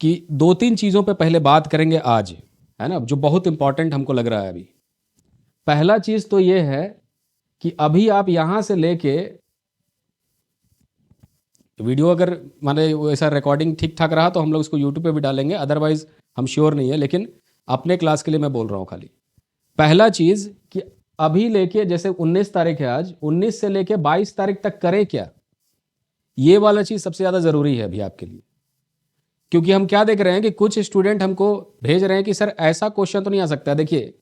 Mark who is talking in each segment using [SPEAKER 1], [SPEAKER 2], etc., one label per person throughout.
[SPEAKER 1] कि 2-3 चीज़ों पे पहले बात करेंगे आज, है ना, जो बहुत इंपॉर्टेंट हमको लग रहा है अभी। पहला चीज़ तो ये है कि अभी आप यहाँ से लेके वीडियो, अगर माने ऐसा रिकॉर्डिंग ठीक ठाक रहा तो हम लोग इसको यूट्यूब पे भी डालेंगे, अदरवाइज हम श्योर नहीं है, लेकिन अपने क्लास के लिए मैं बोल रहा हूँ खाली। पहला चीज़ कि अभी लेके, जैसे 19 तारीख है आज, 19 से लेके 22 तारीख तक करें क्या, ये वाला चीज़ सबसे ज़्यादा ज़रूरी है अभी आपके लिए। क्योंकि हम क्या देख रहे हैं कि कुछ स्टूडेंट हमको भेज रहे हैं कि सर ऐसा क्वेश्चन तो नहीं आ सकता। देखिए,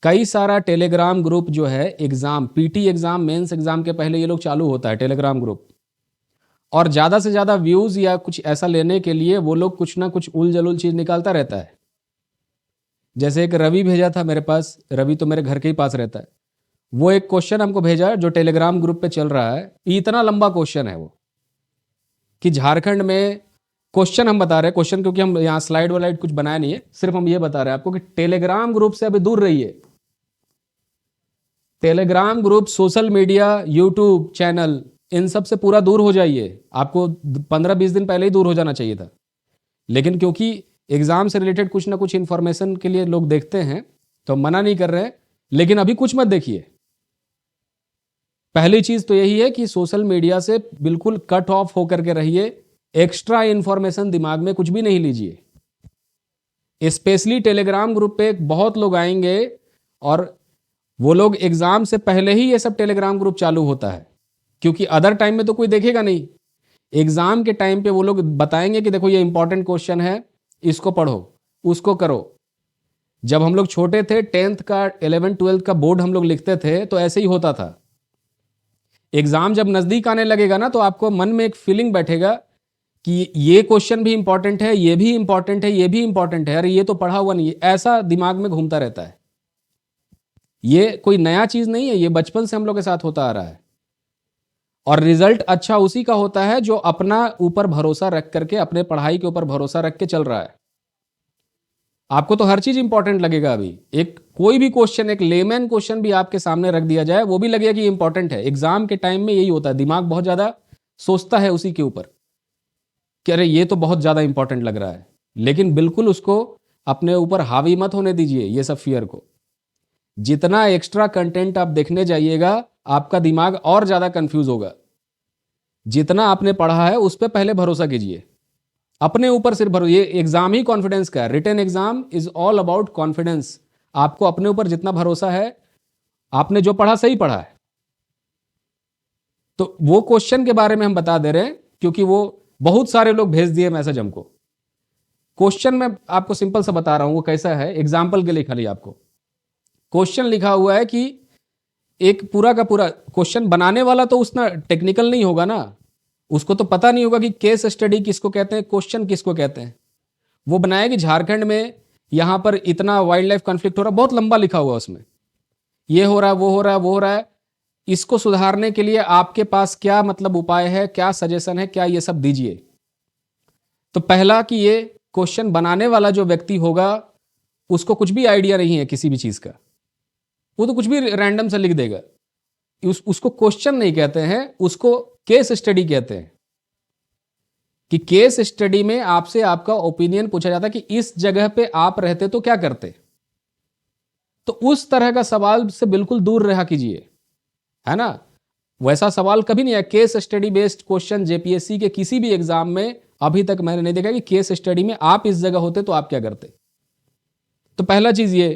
[SPEAKER 1] कई सारा टेलीग्राम ग्रुप जो है, exam, PT exam, mains exam के पहले ये लोग चालू होता है टेलीग्राम ग्रुप, और ज़्यादा से ज़्यादा व्यूज़ या कुछ ऐसा लेने के लिए वो लोग कुछ ना कुछ उल जलुल चीज़ निकालता रहता है। जैसे एक रवि भेजा था मेरे पास, रवि तो मेरे घर के ही पास रहता है, वो एक क्वेश्चन हमको भेजा जो टेलीग्राम ग्रुप पे चल रहा है। इतना लंबा क्वेश्चन है वो कि झारखंड में, क्वेश्चन हम बता रहे हैं, क्वेश्चन क्योंकि हम यहाँ स्लाइड वालाइड कुछ बनाया नहीं है, सिर्फ हम ये बता रहे हैं आपको कि टेलीग्राम ग्रुप से अभी दूर रहिए। Telegram group, social media, YouTube channel, इन सब से पूरा दूर हो जाइए। आपको 15-20 दिन पहले ही दूर हो जाना चाहिए था, लेकिन क्योंकि एग्जाम से रिलेटेड कुछ ना कुछ इंफॉर्मेशन के लिए लोग देखते हैं तो हम मना नहीं कर रहे हैं, लेकिन अभी कुछ मत देखिए। पहली चीज तो यही है कि सोशल मीडिया से बिल्कुल कट ऑफ होकर के रहिए। एक्स्ट्रा इंफॉर्मेशन दिमाग में कुछ भी नहीं लीजिए। स्पेशली टेलीग्राम ग्रुप पे बहुत लोग आएंगे और वो लोग एग्जाम से पहले ही ये सब टेलीग्राम ग्रुप चालू होता है, क्योंकि अदर टाइम में तो कोई देखेगा नहीं। एग्जाम के टाइम पे वो लोग बताएंगे कि देखो ये इंपॉर्टेंट क्वेश्चन है, इसको पढ़ो, उसको करो। जब हम लोग छोटे थे, 10th का 11th-12th का बोर्ड हम लोग लिखते थे तो ऐसे ही होता था। एग्जाम जब नजदीक आने लगेगा ना तो आपको मन में एक फीलिंग बैठेगा कि ये क्वेश्चन भी इंपॉर्टेंट है, ये भी इंपॉर्टेंट है, ये भी इंपॉर्टेंट है, अरे ये तो पढ़ा हुआ नहीं है, ऐसा दिमाग में घूमता रहता है। ये कोई नया चीज नहीं है, ये बचपन से हम लोग के साथ होता आ रहा है। और रिजल्ट अच्छा उसी का होता है जो अपना ऊपर भरोसा रख करके, अपने पढ़ाई के ऊपर भरोसा रख के चल रहा है। आपको तो हर चीज इंपॉर्टेंट लगेगा। अभी एक कोई भी क्वेश्चन, एक लेमैन क्वेश्चन भी आपके सामने रख दिया जाए, वो भी लगेगा कि इंपॉर्टेंट है। एग्जाम के टाइम में यही होता है, दिमाग बहुत ज्यादा सोचता है उसी के ऊपर कि अरे ये तो बहुत ज्यादा इंपॉर्टेंट लग रहा है। लेकिन बिल्कुल उसको अपने ऊपर हावी मत होने दीजिए ये सब फियर को। जितना एक्स्ट्रा कंटेंट आप देखने जाइएगा, आपका दिमाग और ज्यादा कंफ्यूज होगा। जितना आपने पढ़ा है उस पर पहले भरोसा कीजिए, अपने ऊपर सिर्फ भरोसा। ये एग्जाम ही कॉन्फिडेंस का है। Written exam is all about confidence. आपको अपने ऊपर जितना भरोसा है, आपने जो पढ़ा सही पढ़ा है। तो वो क्वेश्चन के बारे में हम बता दे रहे हैं, क्योंकि वो बहुत सारे लोग भेज दिए मैसेज हमको। क्वेश्चन में आपको सिंपल सा बता रहा हूं वो कैसा है, एग्जाम्पल के लिए खाली आपको। क्वेश्चन लिखा हुआ है कि एक पूरा का पूरा क्वेश्चन बनाने वाला तो उतना टेक्निकल नहीं होगा ना, उसको तो पता नहीं होगा कि केस स्टडी किसको कहते हैं, क्वेश्चन किसको कहते हैं। वो बनाया कि झारखंड में यहां पर इतना वाइल्ड लाइफ कॉन्फ्लिक्ट हो रहा है, बहुत लंबा लिखा हुआ उसमें, ये हो रहा है, वो हो रहा है, वो हो रहा है। इसको सुधारने के लिए आपके पास क्या मतलब उपाय है, क्या सजेशन है, क्या, ये सब दीजिए। तो पहला कि ये क्वेश्चन बनाने वाला जो व्यक्ति होगा उसको कुछ भी आइडिया नहीं है किसी भी चीज का, वो तो कुछ भी रैंडम से लिख देगा। उसको क्वेश्चन नहीं कहते हैं, उसको केस स्टडी कहते हैं। कि केस स्टडी में आपसे आपका ओपिनियन पूछा जाता है कि इस जगह पे आप रहते तो क्या करते। तो उस तरह का सवाल से बिल्कुल दूर रहा कीजिए, है ना। वैसा सवाल कभी नहीं है। Case study based question JPSC के किसी भी एग्जाम में अभी तक मैंने नहीं देखा कि केस स्टडी में आप इस जगह होते तो आप क्या करते। तो पहला चीज ये।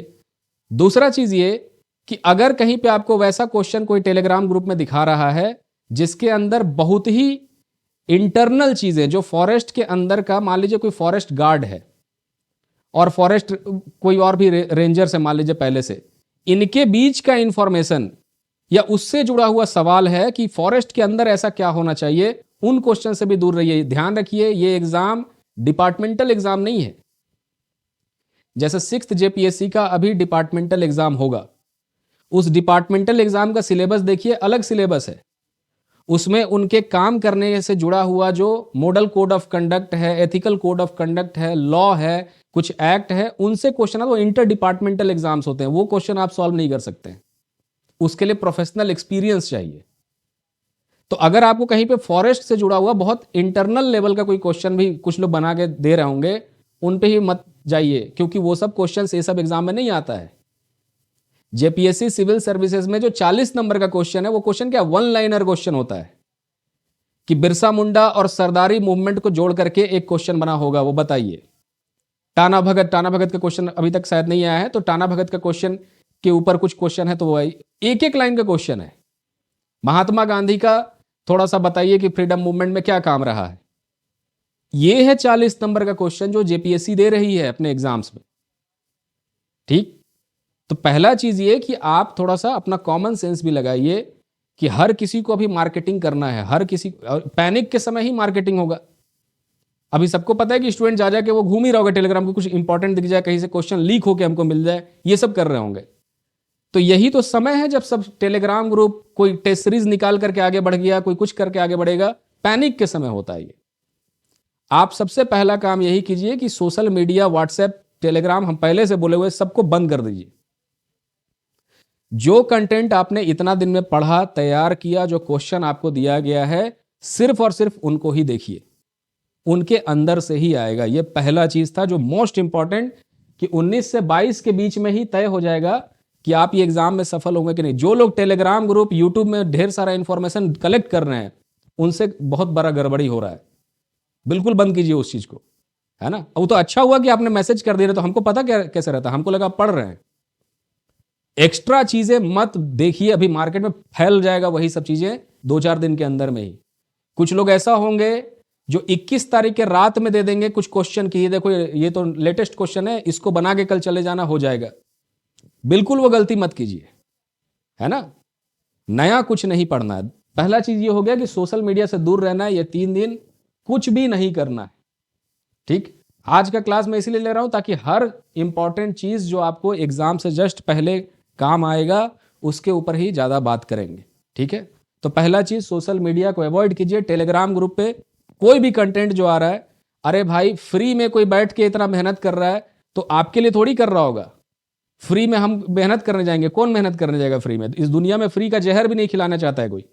[SPEAKER 1] दूसरा चीज ये कि अगर कहीं पे आपको वैसा क्वेश्चन कोई टेलीग्राम ग्रुप में दिखा रहा है जिसके अंदर बहुत ही इंटरनल चीजें, जो फॉरेस्ट के अंदर का, मान लीजिए कोई फॉरेस्ट गार्ड है और फॉरेस्ट कोई और भी रेंजर से, मान लीजिए पहले से, इनके बीच का इंफॉर्मेशन या उससे जुड़ा हुआ सवाल है कि फॉरेस्ट के अंदर ऐसा क्या होना चाहिए, उन क्वेश्चन से भी दूर रहिए। ध्यान रखिए, ये एग्जाम डिपार्टमेंटल एग्जाम नहीं है। जैसे 6th जेपीएससी का अभी डिपार्टमेंटल एग्जाम होगा, उस डिपार्टमेंटल एग्जाम का सिलेबस देखिए, अलग सिलेबस है। उसमें उनके काम करने से जुड़ा हुआ जो मॉडल कोड ऑफ कंडक्ट है, एथिकल कोड ऑफ कंडक्ट है, लॉ है, कुछ एक्ट है, उनसे क्वेश्चन है। वो इंटर डिपार्टमेंटल एग्जाम्स होते हैं, वो क्वेश्चन आप सॉल्व नहीं कर सकते। उसके लिए प्रोफेशनल एक्सपीरियंस चाहिए। तो अगर आपको कहीं पे फॉरेस्ट से जुड़ा हुआ बहुत इंटरनल लेवल का कोई क्वेश्चन भी कुछ लोग बना के दे रहे होंगे, उन पे ही मत जाइए, क्योंकि वो सब क्वेश्चन ये सब एग्जाम में नहीं आता है। जेपीएससी सिविल सर्विसेज में जो 40 नंबर का क्वेश्चन है, वो क्वेश्चन क्या, वन लाइनर क्वेश्चन होता है कि बिरसा मुंडा और सरदारी मूवमेंट को जोड़ करके एक क्वेश्चन बना होगा, वो बताइए। टाना भगत का क्वेश्चन अभी तक शायद नहीं आया है, तो टाना भगत का क्वेश्चन के ऊपर कुछ क्वेश्चन है, तो वो एक एक लाइन का क्वेश्चन है। महात्मा गांधी का थोड़ा सा बताइए कि फ्रीडम मूवमेंट में क्या काम रहा है। ये है 40 नंबर का क्वेश्चन जो जेपीएससी दे रही है अपने एग्जाम्स में। ठीक, तो पहला चीज ये कि आप थोड़ा सा अपना कॉमन सेंस भी लगाइए कि हर किसी को अभी मार्केटिंग करना है, हर किसी, पैनिक के समय ही मार्केटिंग होगा। अभी सबको पता है कि स्टूडेंट जा जाके वो घूम ही रहा होगा टेलीग्राम को, कुछ इंपॉर्टेंट दिख जाए, कहीं से क्वेश्चन लीक होकर हमको मिल जाए, ये सब कर रहे होंगे। तो यही तो समय है जब सब टेलीग्राम ग्रुप, कोई टेस्ट सीरीज निकाल करके आगे बढ़ गया, कोई कुछ करके आगे बढ़ेगा, पैनिक के समय होता है ये। आप सबसे पहला काम यही कीजिए कि सोशल मीडिया, व्हाट्सएप, टेलीग्राम, हम पहले से बोले हुए सबको बंद कर दीजिए। जो कंटेंट आपने इतना दिन में पढ़ा, तैयार किया, जो क्वेश्चन आपको दिया गया है, सिर्फ और सिर्फ उनको ही देखिए, उनके अंदर से ही आएगा। यह पहला चीज था जो मोस्ट इंपॉर्टेंट, कि 19 से 22 के बीच में ही तय हो जाएगा कि आप ये एग्जाम में सफल होंगे कि नहीं। जो लोग टेलीग्राम ग्रुप, यूट्यूब में ढेर सारा इंफॉर्मेशन कलेक्ट कर रहे हैं, उनसे बहुत बड़ा गड़बड़ी हो रहा है। बिल्कुल बंद कीजिए उस चीज को, है ना। वो तो अच्छा हुआ कि आपने मैसेज कर दिया, तो हमको पता क्या कैसे रहता, हमको लगा पढ़ रहे हैं। एक्स्ट्रा चीजें मत देखिए, अभी मार्केट में फैल जाएगा वही सब चीजें 2-4 दिन के अंदर में ही। कुछ लोग ऐसा होंगे जो 21 तारीख के रात में दे देंगे कुछ क्वेश्चन की, ये देखो ये तो लेटेस्ट क्वेश्चन है, इसको बना के कल चले जाना, हो जाएगा। बिल्कुल वो गलती मत कीजिए, है ना। नया कुछ नहीं पढ़ना है। पहला चीज ये हो गया कि सोशल मीडिया से दूर रहना है, ये 3 दिन कुछ भी नहीं करना है। ठीक, आज का क्लास मैं इसीलिए ले रहा हूं ताकि हर इंपॉर्टेंट चीज जो आपको एग्जाम से जस्ट पहले काम आएगा, उसके ऊपर ही ज्यादा बात करेंगे। ठीक है, तो पहला चीज, सोशल मीडिया को अवॉइड कीजिए। टेलीग्राम ग्रुप पे कोई भी कंटेंट जो आ रहा है, अरे भाई फ्री में कोई बैठ के इतना मेहनत कर रहा है, तो आपके लिए थोड़ी कर रहा होगा। फ्री में हम मेहनत करने जाएंगे? कौन मेहनत करने जाएगा फ्री में? इस दुनिया में फ्री का जहर भी नहीं खिलाना चाहता है कोई।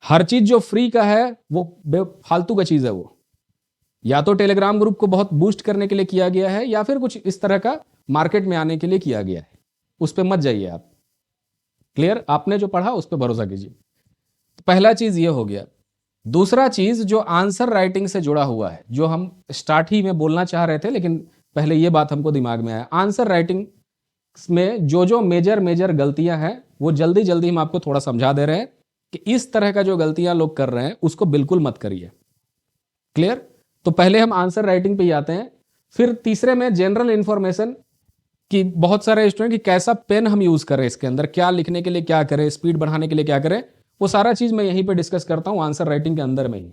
[SPEAKER 1] हर चीज जो फ्री का है वो फालतू का चीज है। वो या तो टेलीग्राम ग्रुप को बहुत बूस्ट करने के लिए किया गया है, या फिर कुछ इस तरह का मार्केट में आने के लिए किया गया है। उस पर मत जाइए आप। क्लियर? आपने जो पढ़ा उस पर भरोसा कीजिए। तो पहला चीज ये हो गया। दूसरा चीज जो आंसर राइटिंग से जुड़ा हुआ है, जो हम स्टार्ट ही में बोलना चाह रहे थे, लेकिन पहले ये बात हमको दिमाग में आया। आंसर राइटिंग में जो मेजर गलतियां हैं, वो जल्दी जल्दी हम आपको थोड़ा समझा दे रहे हैं कि इस तरह का जो गलतियां लोग कर रहे हैं उसको बिल्कुल मत करिए। क्लियर? तो पहले हम आंसर राइटिंग पे ही आते हैं। फिर तीसरे में जनरल इंफॉर्मेशन कि बहुत सारे स्टूडेंट कि कैसा पेन हम यूज करें, इसके अंदर क्या लिखने के लिए क्या करें, स्पीड बढ़ाने के लिए क्या करें, वो सारा चीज मैं यहीं पे डिस्कस करता हूं आंसर राइटिंग के अंदर में ही।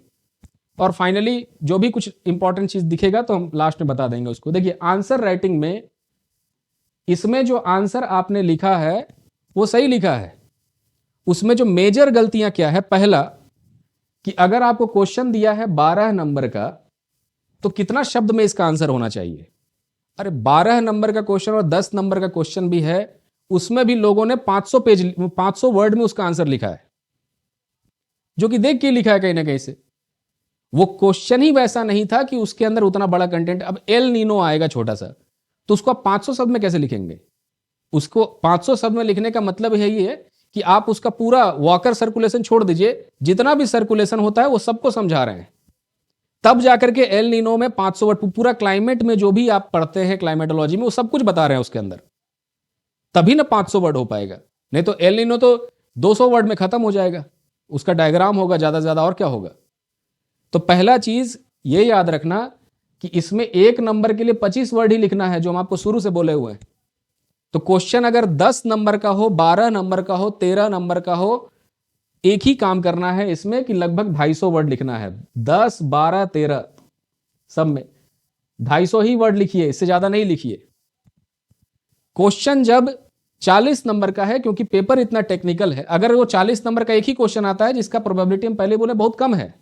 [SPEAKER 1] और फाइनली जो भी कुछ इंपॉर्टेंट चीज दिखेगा तो हम लास्ट में बता देंगे उसको। देखिए, आंसर राइटिंग में इसमें जो आंसर आपने लिखा है वो सही लिखा है। उसमें जो मेजर गलतियां क्या है, पहला कि अगर आपको क्वेश्चन दिया है 12 नंबर का, तो कितना शब्द में इसका आंसर होना चाहिए? अरे 12 नंबर का क्वेश्चन और 10 नंबर का क्वेश्चन भी है, उसमें भी लोगों ने 500 वर्ड में उसका आंसर लिखा है, जो कि देख के लिखा है कहीं ना कहीं से। वो क्वेश्चन ही वैसा नहीं था कि उसके अंदर उतना बड़ा कंटेंट। अब एल नीनो आएगा छोटा सा, तो उसको आप 500 शब्द में कैसे लिखेंगे? उसको 500 शब्द में लिखने का मतलब है ये कि आप उसका पूरा वॉकर सर्कुलेशन छोड़ दीजिए, जितना भी सर्कुलेशन होता है वो सबको समझा रहे हैं, तब जाकर के एल नीनो में 500 वर्ड, पूरा क्लाइमेट में जो भी आप पढ़ते हैं क्लाइमेटोलॉजी में, वो सब कुछ बता रहे हैं उसके अंदर, तभी ना 500 वर्ड हो पाएगा। नहीं तो एल नीनो तो 200 वर्ड में खत्म हो जाएगा, उसका डायग्राम होगा ज्यादा से ज्यादा, और क्या होगा। तो पहला चीज ये याद रखना कि इसमें 1 नंबर के लिए 25 वर्ड ही लिखना है, जो हम आपको शुरू से बोले हुए हैं। तो क्वेश्चन अगर 10 नंबर का हो, 12 नंबर का हो, 13 नंबर का हो, एक ही काम करना है इसमें कि लगभग 250 वर्ड लिखना है। 10, 12, 13 सब में 250 ही वर्ड लिखिए, इससे ज्यादा नहीं लिखिए। क्वेश्चन जब 40 नंबर का है, क्योंकि पेपर इतना टेक्निकल है, अगर वो 40 नंबर का एक ही क्वेश्चन आता है जिसका प्रोबेबिलिटी हम पहले बोले बहुत कम है,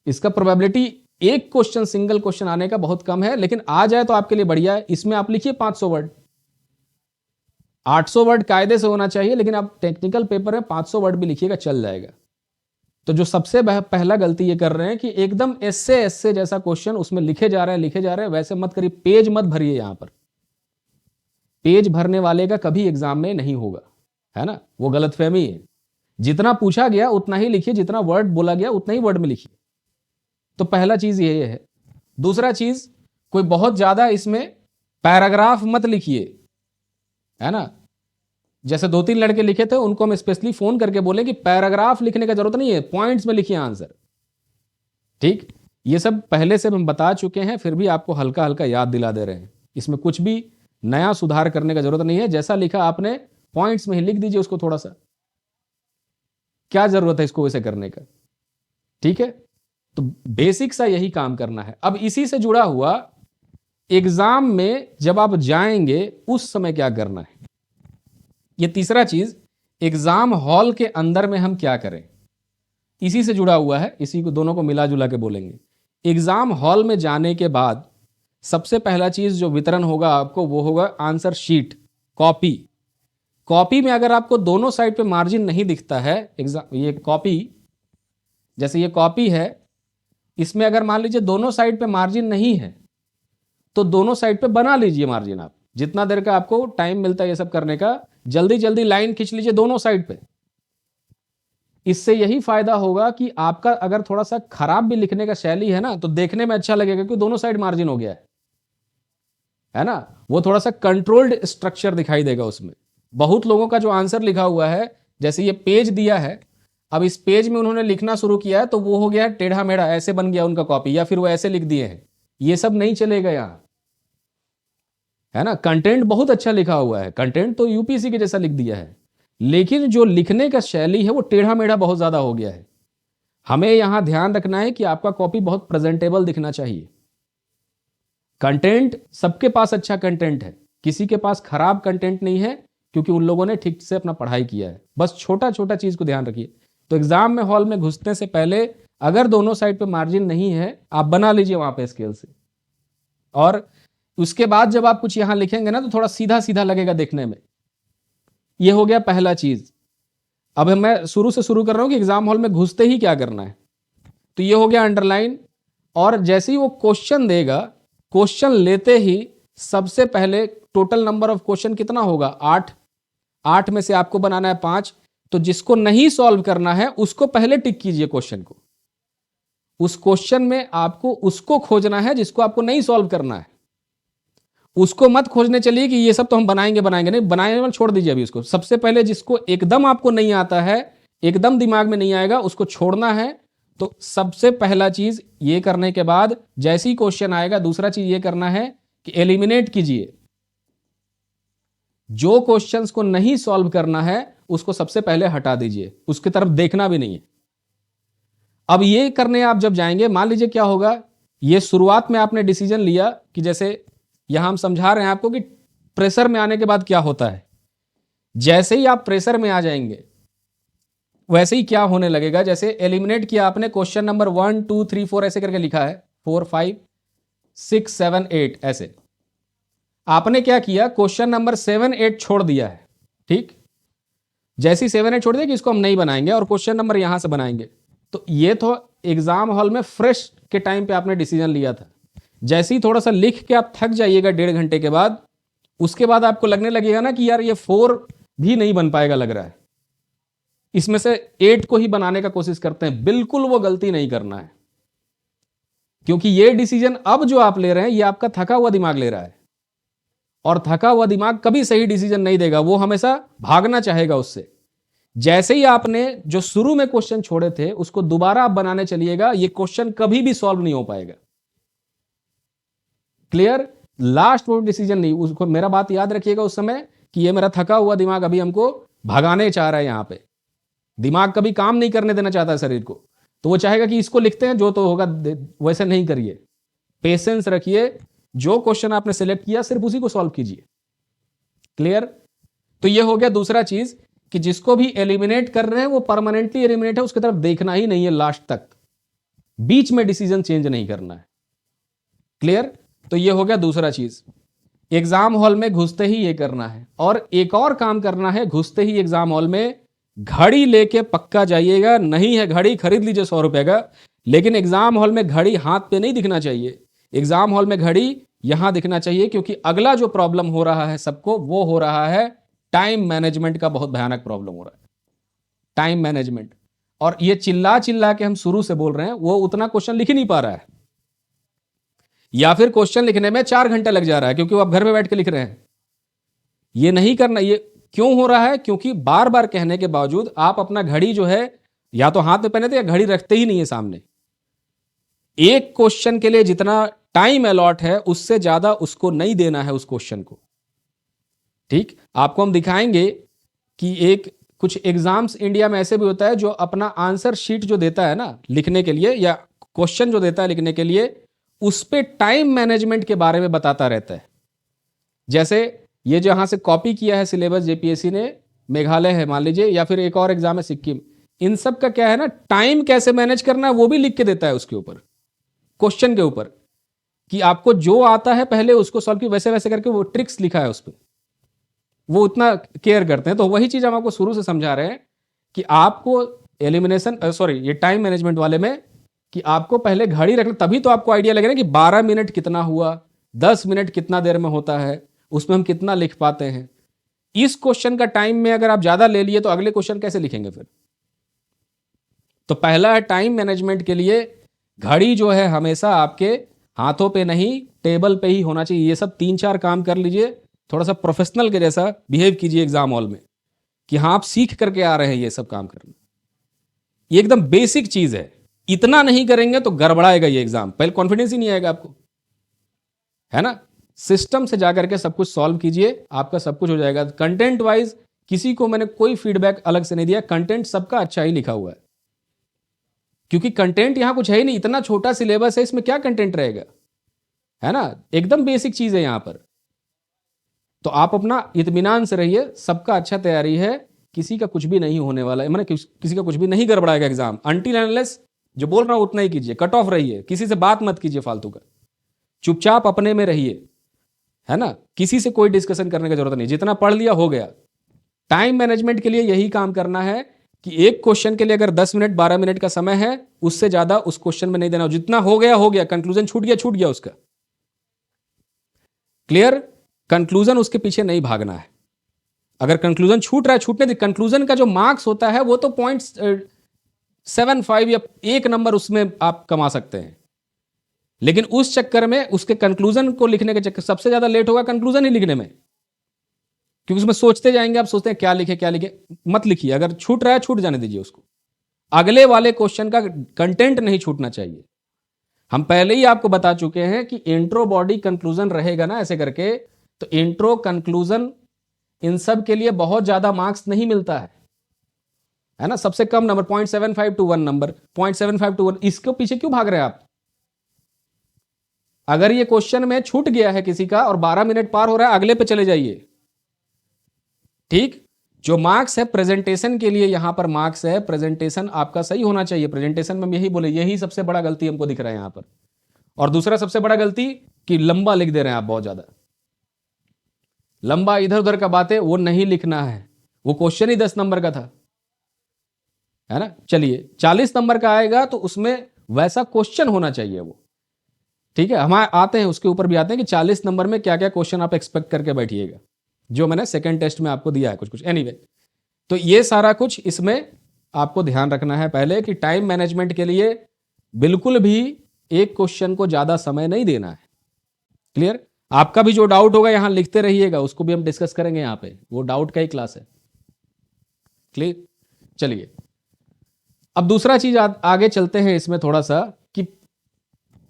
[SPEAKER 1] इसका प्रोबेबिलिटी एक क्वेश्चन, सिंगल क्वेश्चन आने का बहुत कम है, लेकिन आ जाए तो आपके लिए बढ़िया है। इसमें आप लिखिए 500 वर्ड, 800 वर्ड कायदे से होना चाहिए, लेकिन आप टेक्निकल पेपर में 500 वर्ड भी लिखिएगा, चल जाएगा। तो जो सबसे पहला गलती ये कर रहे हैं कि एकदम ऐसे ऐसे जैसा क्वेश्चन उसमें लिखे जा रहे हैं, वैसे मत करिए, पेज मत भरिए। यहां पर पेज भरने वाले का कभी एग्जाम में नहीं होगा, है ना, वो गलतफहमी है। जितना पूछा गया उतना ही लिखिए, जितना वर्ड बोला गया उतना ही वर्ड में लिखिए। तो पहला चीज ये है। दूसरा चीज, कोई बहुत ज्यादा इसमें पैराग्राफ मत लिखिए, है ना। जैसे 2-3 लड़के लिखे थे, उनको हम स्पेशली फोन करके बोले कि पैराग्राफ लिखने का जरूरत नहीं है, पॉइंट्स में लिखिए आंसर। ठीक, ये सब पहले से हम बता चुके हैं, फिर भी आपको हल्का हल्का याद दिला दे रहे हैं। इसमें कुछ भी नया सुधार करने का जरूरत नहीं है। जैसा लिखा आपने पॉइंट्स में ही लिख दीजिए उसको, थोड़ा सा, क्या जरूरत है इसको वैसे करने का। ठीक है, तो बेसिक सा यही काम करना है। अब इसी से जुड़ा हुआ एग्जाम में जब आप जाएंगे उस समय क्या करना है, ये तीसरा चीज, एग्जाम हॉल के अंदर में हम क्या करें, इसी से जुड़ा हुआ है। इसी को दोनों को मिला जुला के बोलेंगे। एग्जाम हॉल में जाने के बाद सबसे पहला चीज जो वितरण होगा आपको, वो होगा आंसर शीट, कॉपी। कॉपी में अगर आपको दोनों साइड पे मार्जिन नहीं दिखता है, एग्जाम ये कॉपी, जैसे ये कॉपी है, इसमें अगर मान लीजिए दोनों साइड पे मार्जिन नहीं है तो दोनों साइड पे बना लीजिए मार्जिन। आप जितना देर का आपको टाइम मिलता है ये सब करने का, जल्दी जल्दी लाइन खींच लीजिए दोनों साइड पे। इससे यही फायदा होगा कि आपका अगर थोड़ा सा खराब भी लिखने का शैली है ना, तो देखने में अच्छा लगेगा कि दोनों साइड मार्जिन हो गया है ना। वो थोड़ा सा कंट्रोल्ड स्ट्रक्चर दिखाई देगा उसमें। बहुत लोगों का जो आंसर लिखा हुआ है, जैसे ये पेज दिया है, अब इस पेज में उन्होंने लिखना शुरू किया है तो वो हो गया टेढ़ा मेढ़ा, ऐसे बन गया उनका कॉपी, या फिर वो ऐसे लिख दिए हैं। ये सब नहीं चलेगा यहां, है ना। कंटेंट बहुत अच्छा लिखा हुआ है, कंटेंट तो यूपीएससी के जैसा लिख दिया है, लेकिन जो लिखने का शैली है वो टेढ़ा मेढ़ा बहुत ज्यादा हो गया है। हमें यहां ध्यान रखना है कि आपका कॉपी बहुत प्रेजेंटेबल दिखना चाहिए। कंटेंट सबके पास अच्छा कंटेंट है, किसी के पास खराब कंटेंट नहीं है, क्योंकि उन लोगों ने ठीक से अपना पढ़ाई किया है। बस छोटा छोटा चीज को ध्यान रखिए। तो एग्जाम में हॉल में घुसने से पहले अगर दोनों साइड पे मार्जिन नहीं है, आप बना लीजिए वहां पे स्केल से। और उसके बाद जब आप कुछ यहां लिखेंगे ना, तो थोड़ा सीधा सीधा लगेगा देखने में। यह हो गया पहला चीज। अब मैं शुरू से शुरू कर रहा हूं कि एग्जाम हॉल में घुसते ही क्या करना है। तो ये हो गया अंडरलाइन। और जैसे ही वो क्वेश्चन देगा, क्वेश्चन लेते ही सबसे पहले टोटल नंबर ऑफ क्वेश्चन कितना होगा, 8। 8 में से आपको बनाना है 5। तो जिसको नहीं सॉल्व करना है उसको पहले टिक कीजिए क्वेश्चन को। उस क्वेश्चन में आपको उसको खोजना है जिसको आपको नहीं सॉल्व करना है। उसको मत खोजने चलिए कि ये सब तो हम बनाएंगे नहीं, बनाने वाले छोड़ दीजिए अभी उसको। सबसे पहले जिसको एकदम आपको नहीं आता है, एकदम दिमाग में नहीं आएगा, उसको छोड़ना है। तो सबसे पहला चीज ये करने के बाद जैसे ही क्वेश्चन आएगा, दूसरा चीज ये करना है कि एलिमिनेट कीजिए। जो क्वेश्चंस को नहीं सॉल्व करना है उसको सबसे पहले हटा दीजिए, उसकी तरफ देखना भी नहीं है। अब ये करने आप जब जाएंगे, मान लीजिए क्या होगा, ये शुरुआत में आपने डिसीजन लिया कि जैसे यहां हम समझा रहे हैं आपको कि प्रेशर में आने के बाद क्या होता है। जैसे ही आप प्रेशर में आ जाएंगे वैसे ही क्या होने लगेगा, जैसे एलिमिनेट किया आपने, क्वेश्चन नंबर 1 2 3 4 ऐसे करके लिखा है, 4 5 6 7 8 ऐसे। आपने क्या किया, क्वेश्चन नंबर 7 8 छोड़ दिया है। ठीक, जैसे ही 7 8 छोड़ दिया कि इसको हम नहीं बनाएंगे और क्वेश्चन नंबर यहां से बनाएंगे। तो ये तो एग्जाम हॉल में फ्रेश के टाइम पे आपने डिसीजन लिया था। जैसे ही थोड़ा सा लिख के आप थक जाइएगा 1.5 घंटे के बाद, उसके बाद आपको लगने लगेगा ना कि यार ये 4 भी नहीं बन पाएगा लग रहा है, इसमें से 8 को ही बनाने का कोशिश करते हैं। बिल्कुल वो गलती नहीं करना है, क्योंकि ये डिसीजन अब जो आप ले रहे हैं ये आपका थका हुआ दिमाग ले रहा है, और थका हुआ दिमाग कभी सही डिसीजन नहीं देगा, वो हमेशा भागना चाहेगा उससे। जैसे ही आपने जो शुरू में क्वेश्चन छोड़े थे उसको दोबारा आप बनाने चलिएगा, ये क्वेश्चन कभी भी सॉल्व नहीं हो पाएगा। क्लियर? लास्ट वो डिसीजन नहीं, उसको मेरा बात याद रखिएगा उस समय कि ये मेरा थका हुआ दिमाग अभी हमको भगाने चाह रहा है। यहां पे दिमाग कभी काम नहीं करने देना चाहता है शरीर को, तो वो चाहेगा कि इसको लिखते हैं जो तो होगा, वैसे नहीं करिए। पेशेंस रखिए, जो क्वेश्चन आपने सिलेक्ट किया सिर्फ उसी को सॉल्व कीजिए। क्लियर? तो ये हो गया दूसरा चीज कि जिसको भी एलिमिनेट कर रहे हैं वो परमानेंटली एलिमिनेट है, उसकी तरफ देखना ही नहीं है लास्ट तक, बीच में डिसीजन चेंज नहीं करना है। क्लियर? तो ये हो गया दूसरा चीज, एग्जाम हॉल में घुसते ही ये करना है। और एक और काम करना है घुसते ही एग्जाम हॉल में, घड़ी लेके पक्का जाइएगा, नहीं है घड़ी खरीद लीजिए 100 रुपए का, लेकिन एग्जाम हॉल में घड़ी हाथ पे नहीं दिखना चाहिए। एग्जाम हॉल में घड़ी यहां दिखना चाहिए, क्योंकि अगला जो प्रॉब्लम हो रहा है सबको, वो हो रहा है टाइम मैनेजमेंट का। बहुत भयानक प्रॉब्लम हो रहा है टाइम मैनेजमेंट। और ये चिल्ला चिल्ला के हम शुरू से बोल रहे हैं, वो उतना क्वेश्चन लिख ही नहीं पा रहा है, या फिर क्वेश्चन लिखने में 4 घंटे लग जा रहा है क्योंकि वो आप घर में बैठ के लिख रहे हैं। ये नहीं करना। ये क्यों हो रहा है? क्योंकि बार बार कहने के बावजूद आप अपना घड़ी जो है या तो हाथ में पहने थे या घड़ी रखते ही नहीं है सामने। एक क्वेश्चन के लिए जितना टाइम अलॉट है उससे ज्यादा उसको नहीं देना है उस क्वेश्चन को। ठीक, आपको हम दिखाएंगे कि एक कुछ एग्जाम्स इंडिया में ऐसे भी होता है जो अपना आंसर शीट जो देता है ना लिखने के लिए, या क्वेश्चन जो देता है लिखने के लिए, उस पे टाइम मैनेजमेंट के बारे में बताता रहता है। जैसे ये जहां से कॉपी किया है सिलेबस जेपीएससी ने, मेघालय है मान लीजिए, या फिर एक और एग्जाम है सिक्किम, इन सब का क्या है ना, टाइम कैसे मैनेज करना है वो भी लिख के देता है उसके ऊपर, क्वेश्चन के ऊपर, कि आपको जो आता है पहले उसको सॉल्व की, वैसे वैसे करके वो ट्रिक्स लिखा है उस पर। वो उतना केयर करते हैं। तो वही चीज हम आपको शुरू से समझा रहे हैं कि आपको एलिमिनेशन ये टाइम मैनेजमेंट वाले में, कि आपको पहले घड़ी रखना, तभी तो आपको आइडिया लगेगा कि 12 मिनट कितना हुआ, 10 मिनट कितना देर में होता है, उसमें हम कितना लिख पाते हैं। इस क्वेश्चन का टाइम में अगर आप ज्यादा ले लिए तो अगले क्वेश्चन कैसे लिखेंगे फिर? तो पहला है टाइम मैनेजमेंट के लिए घड़ी जो है हमेशा आपके हाथों पे नहीं, टेबल पे ही होना चाहिए। ये सब 3-4 काम कर लीजिए, थोड़ा सा प्रोफेशनल के जैसा बिहेव कीजिए एग्जाम हॉल में, कि हाँ आप सीख करके आ रहे हैं ये सब काम करना। ये एकदम बेसिक चीज है। इतना नहीं करेंगे तो गड़बड़ाएगा ये एग्जाम, पहले कॉन्फिडेंस ही नहीं आएगा आपको, है ना। सिस्टम से जाकर के सब कुछ सॉल्व कीजिए, आपका सब कुछ हो जाएगा। कंटेंट वाइज किसी को मैंने कोई फीडबैक अलग से नहीं दिया, कंटेंट सबका अच्छा ही लिखा हुआ है, क्योंकि कंटेंट यहां कुछ है ही नहीं। इतना छोटा सिलेबस है, इसमें क्या कंटेंट रहेगा, है ना। एकदम बेसिक चीज है यहां पर। तो आप अपना इत्मीनान से रहिए, सबका अच्छा तैयारी है, किसी का कुछ भी नहीं होने वाला है, मैंने किसी का कुछ भी नहीं गड़बड़ाएगा एग्जाम। अनटिल अनलेस जो बोल रहा हूं उतना ही कीजिए, कट ऑफ रहिए, किसी से बात मत कीजिए फालतू का, चुपचाप अपने में रहिए, है ना। किसी से कोई डिस्कशन करने की जरूरत नहीं, जितना पढ़ लिया हो गया। टाइम मैनेजमेंट के लिए यही काम करना है कि एक क्वेश्चन के लिए अगर 10 मिनट 12 मिनट का समय है, उससे ज्यादा उस क्वेश्चन में नहीं देना। जितना हो गया, कंक्लूजन छूट गया उसका, क्लियर। कंक्लूजन उसके पीछे नहीं भागना है। अगर कंक्लूजन छूट रहा है, छूटने दे। कंक्लूजन का जो मार्क्स होता है वो तो 0.75 या 1 नंबर उसमें आप कमा सकते हैं, लेकिन उस चक्कर में उसके कंक्लूजन को लिखने के चक्कर सबसे ज्यादा लेट होगा कंक्लूजन ही लिखने में, क्योंकि उसमें सोचते जाएंगे, आप सोचते हैं क्या लिखे। मत लिखिए, अगर छूट रहा है छूट जाने दीजिए उसको। अगले वाले क्वेश्चन का कंटेंट नहीं छूटना चाहिए। हम पहले ही आपको बता चुके हैं कि इंट्रो बॉडी कंक्लूजन रहेगा ना ऐसे करके, तो इंट्रो कंक्लूजन इन सब के लिए बहुत ज्यादा मार्क्स नहीं मिलता है ना। सबसे कम नंबर 0.75 to 1 नंबर, 0.75 to 1। इसके पीछे क्यों भाग रहे हैं आप? अगर ये क्वेश्चन में छूट गया है किसी का और 12 मिनट पार हो रहा है, अगले पे चले जाइए। ठीक, जो मार्क्स है प्रेजेंटेशन के लिए, यहां पर मार्क्स है, प्रेजेंटेशन आपका सही होना चाहिए। प्रेजेंटेशन में हम यही बोले, यही सबसे बड़ा गलती हमको दिख रहा है यहां पर। और दूसरा सबसे बड़ा गलती कि लंबा लिख दे रहे हैं आप, बहुत ज्यादा लंबा, इधर उधर का बातें, वो नहीं लिखना है। वो क्वेश्चन ही 10 नंबर का था, है ना। चलिए 40 नंबर का आएगा तो उसमें वैसा क्वेश्चन होना चाहिए वो, ठीक है। हम आते हैं उसके ऊपर भी आते हैं कि 40 नंबर में क्या क्या क्वेश्चन आप एक्सपेक्ट करके बैठिएगा, जो मैंने सेकंड टेस्ट में आपको दिया है कुछ एनीवे। तो ये सारा कुछ इसमें आपको ध्यान रखना है पहले, कि टाइम मैनेजमेंट के लिए बिल्कुल भी एक क्वेश्चन को ज्यादा समय नहीं देना है, क्लियर। आपका भी जो डाउट होगा यहां लिखते रहिएगा, उसको भी हम डिस्कस करेंगे यहां पे, वो डाउट का ही क्लास है, क्लियर। चलिए अब दूसरा चीज आगे चलते हैं इसमें थोड़ा सा, कि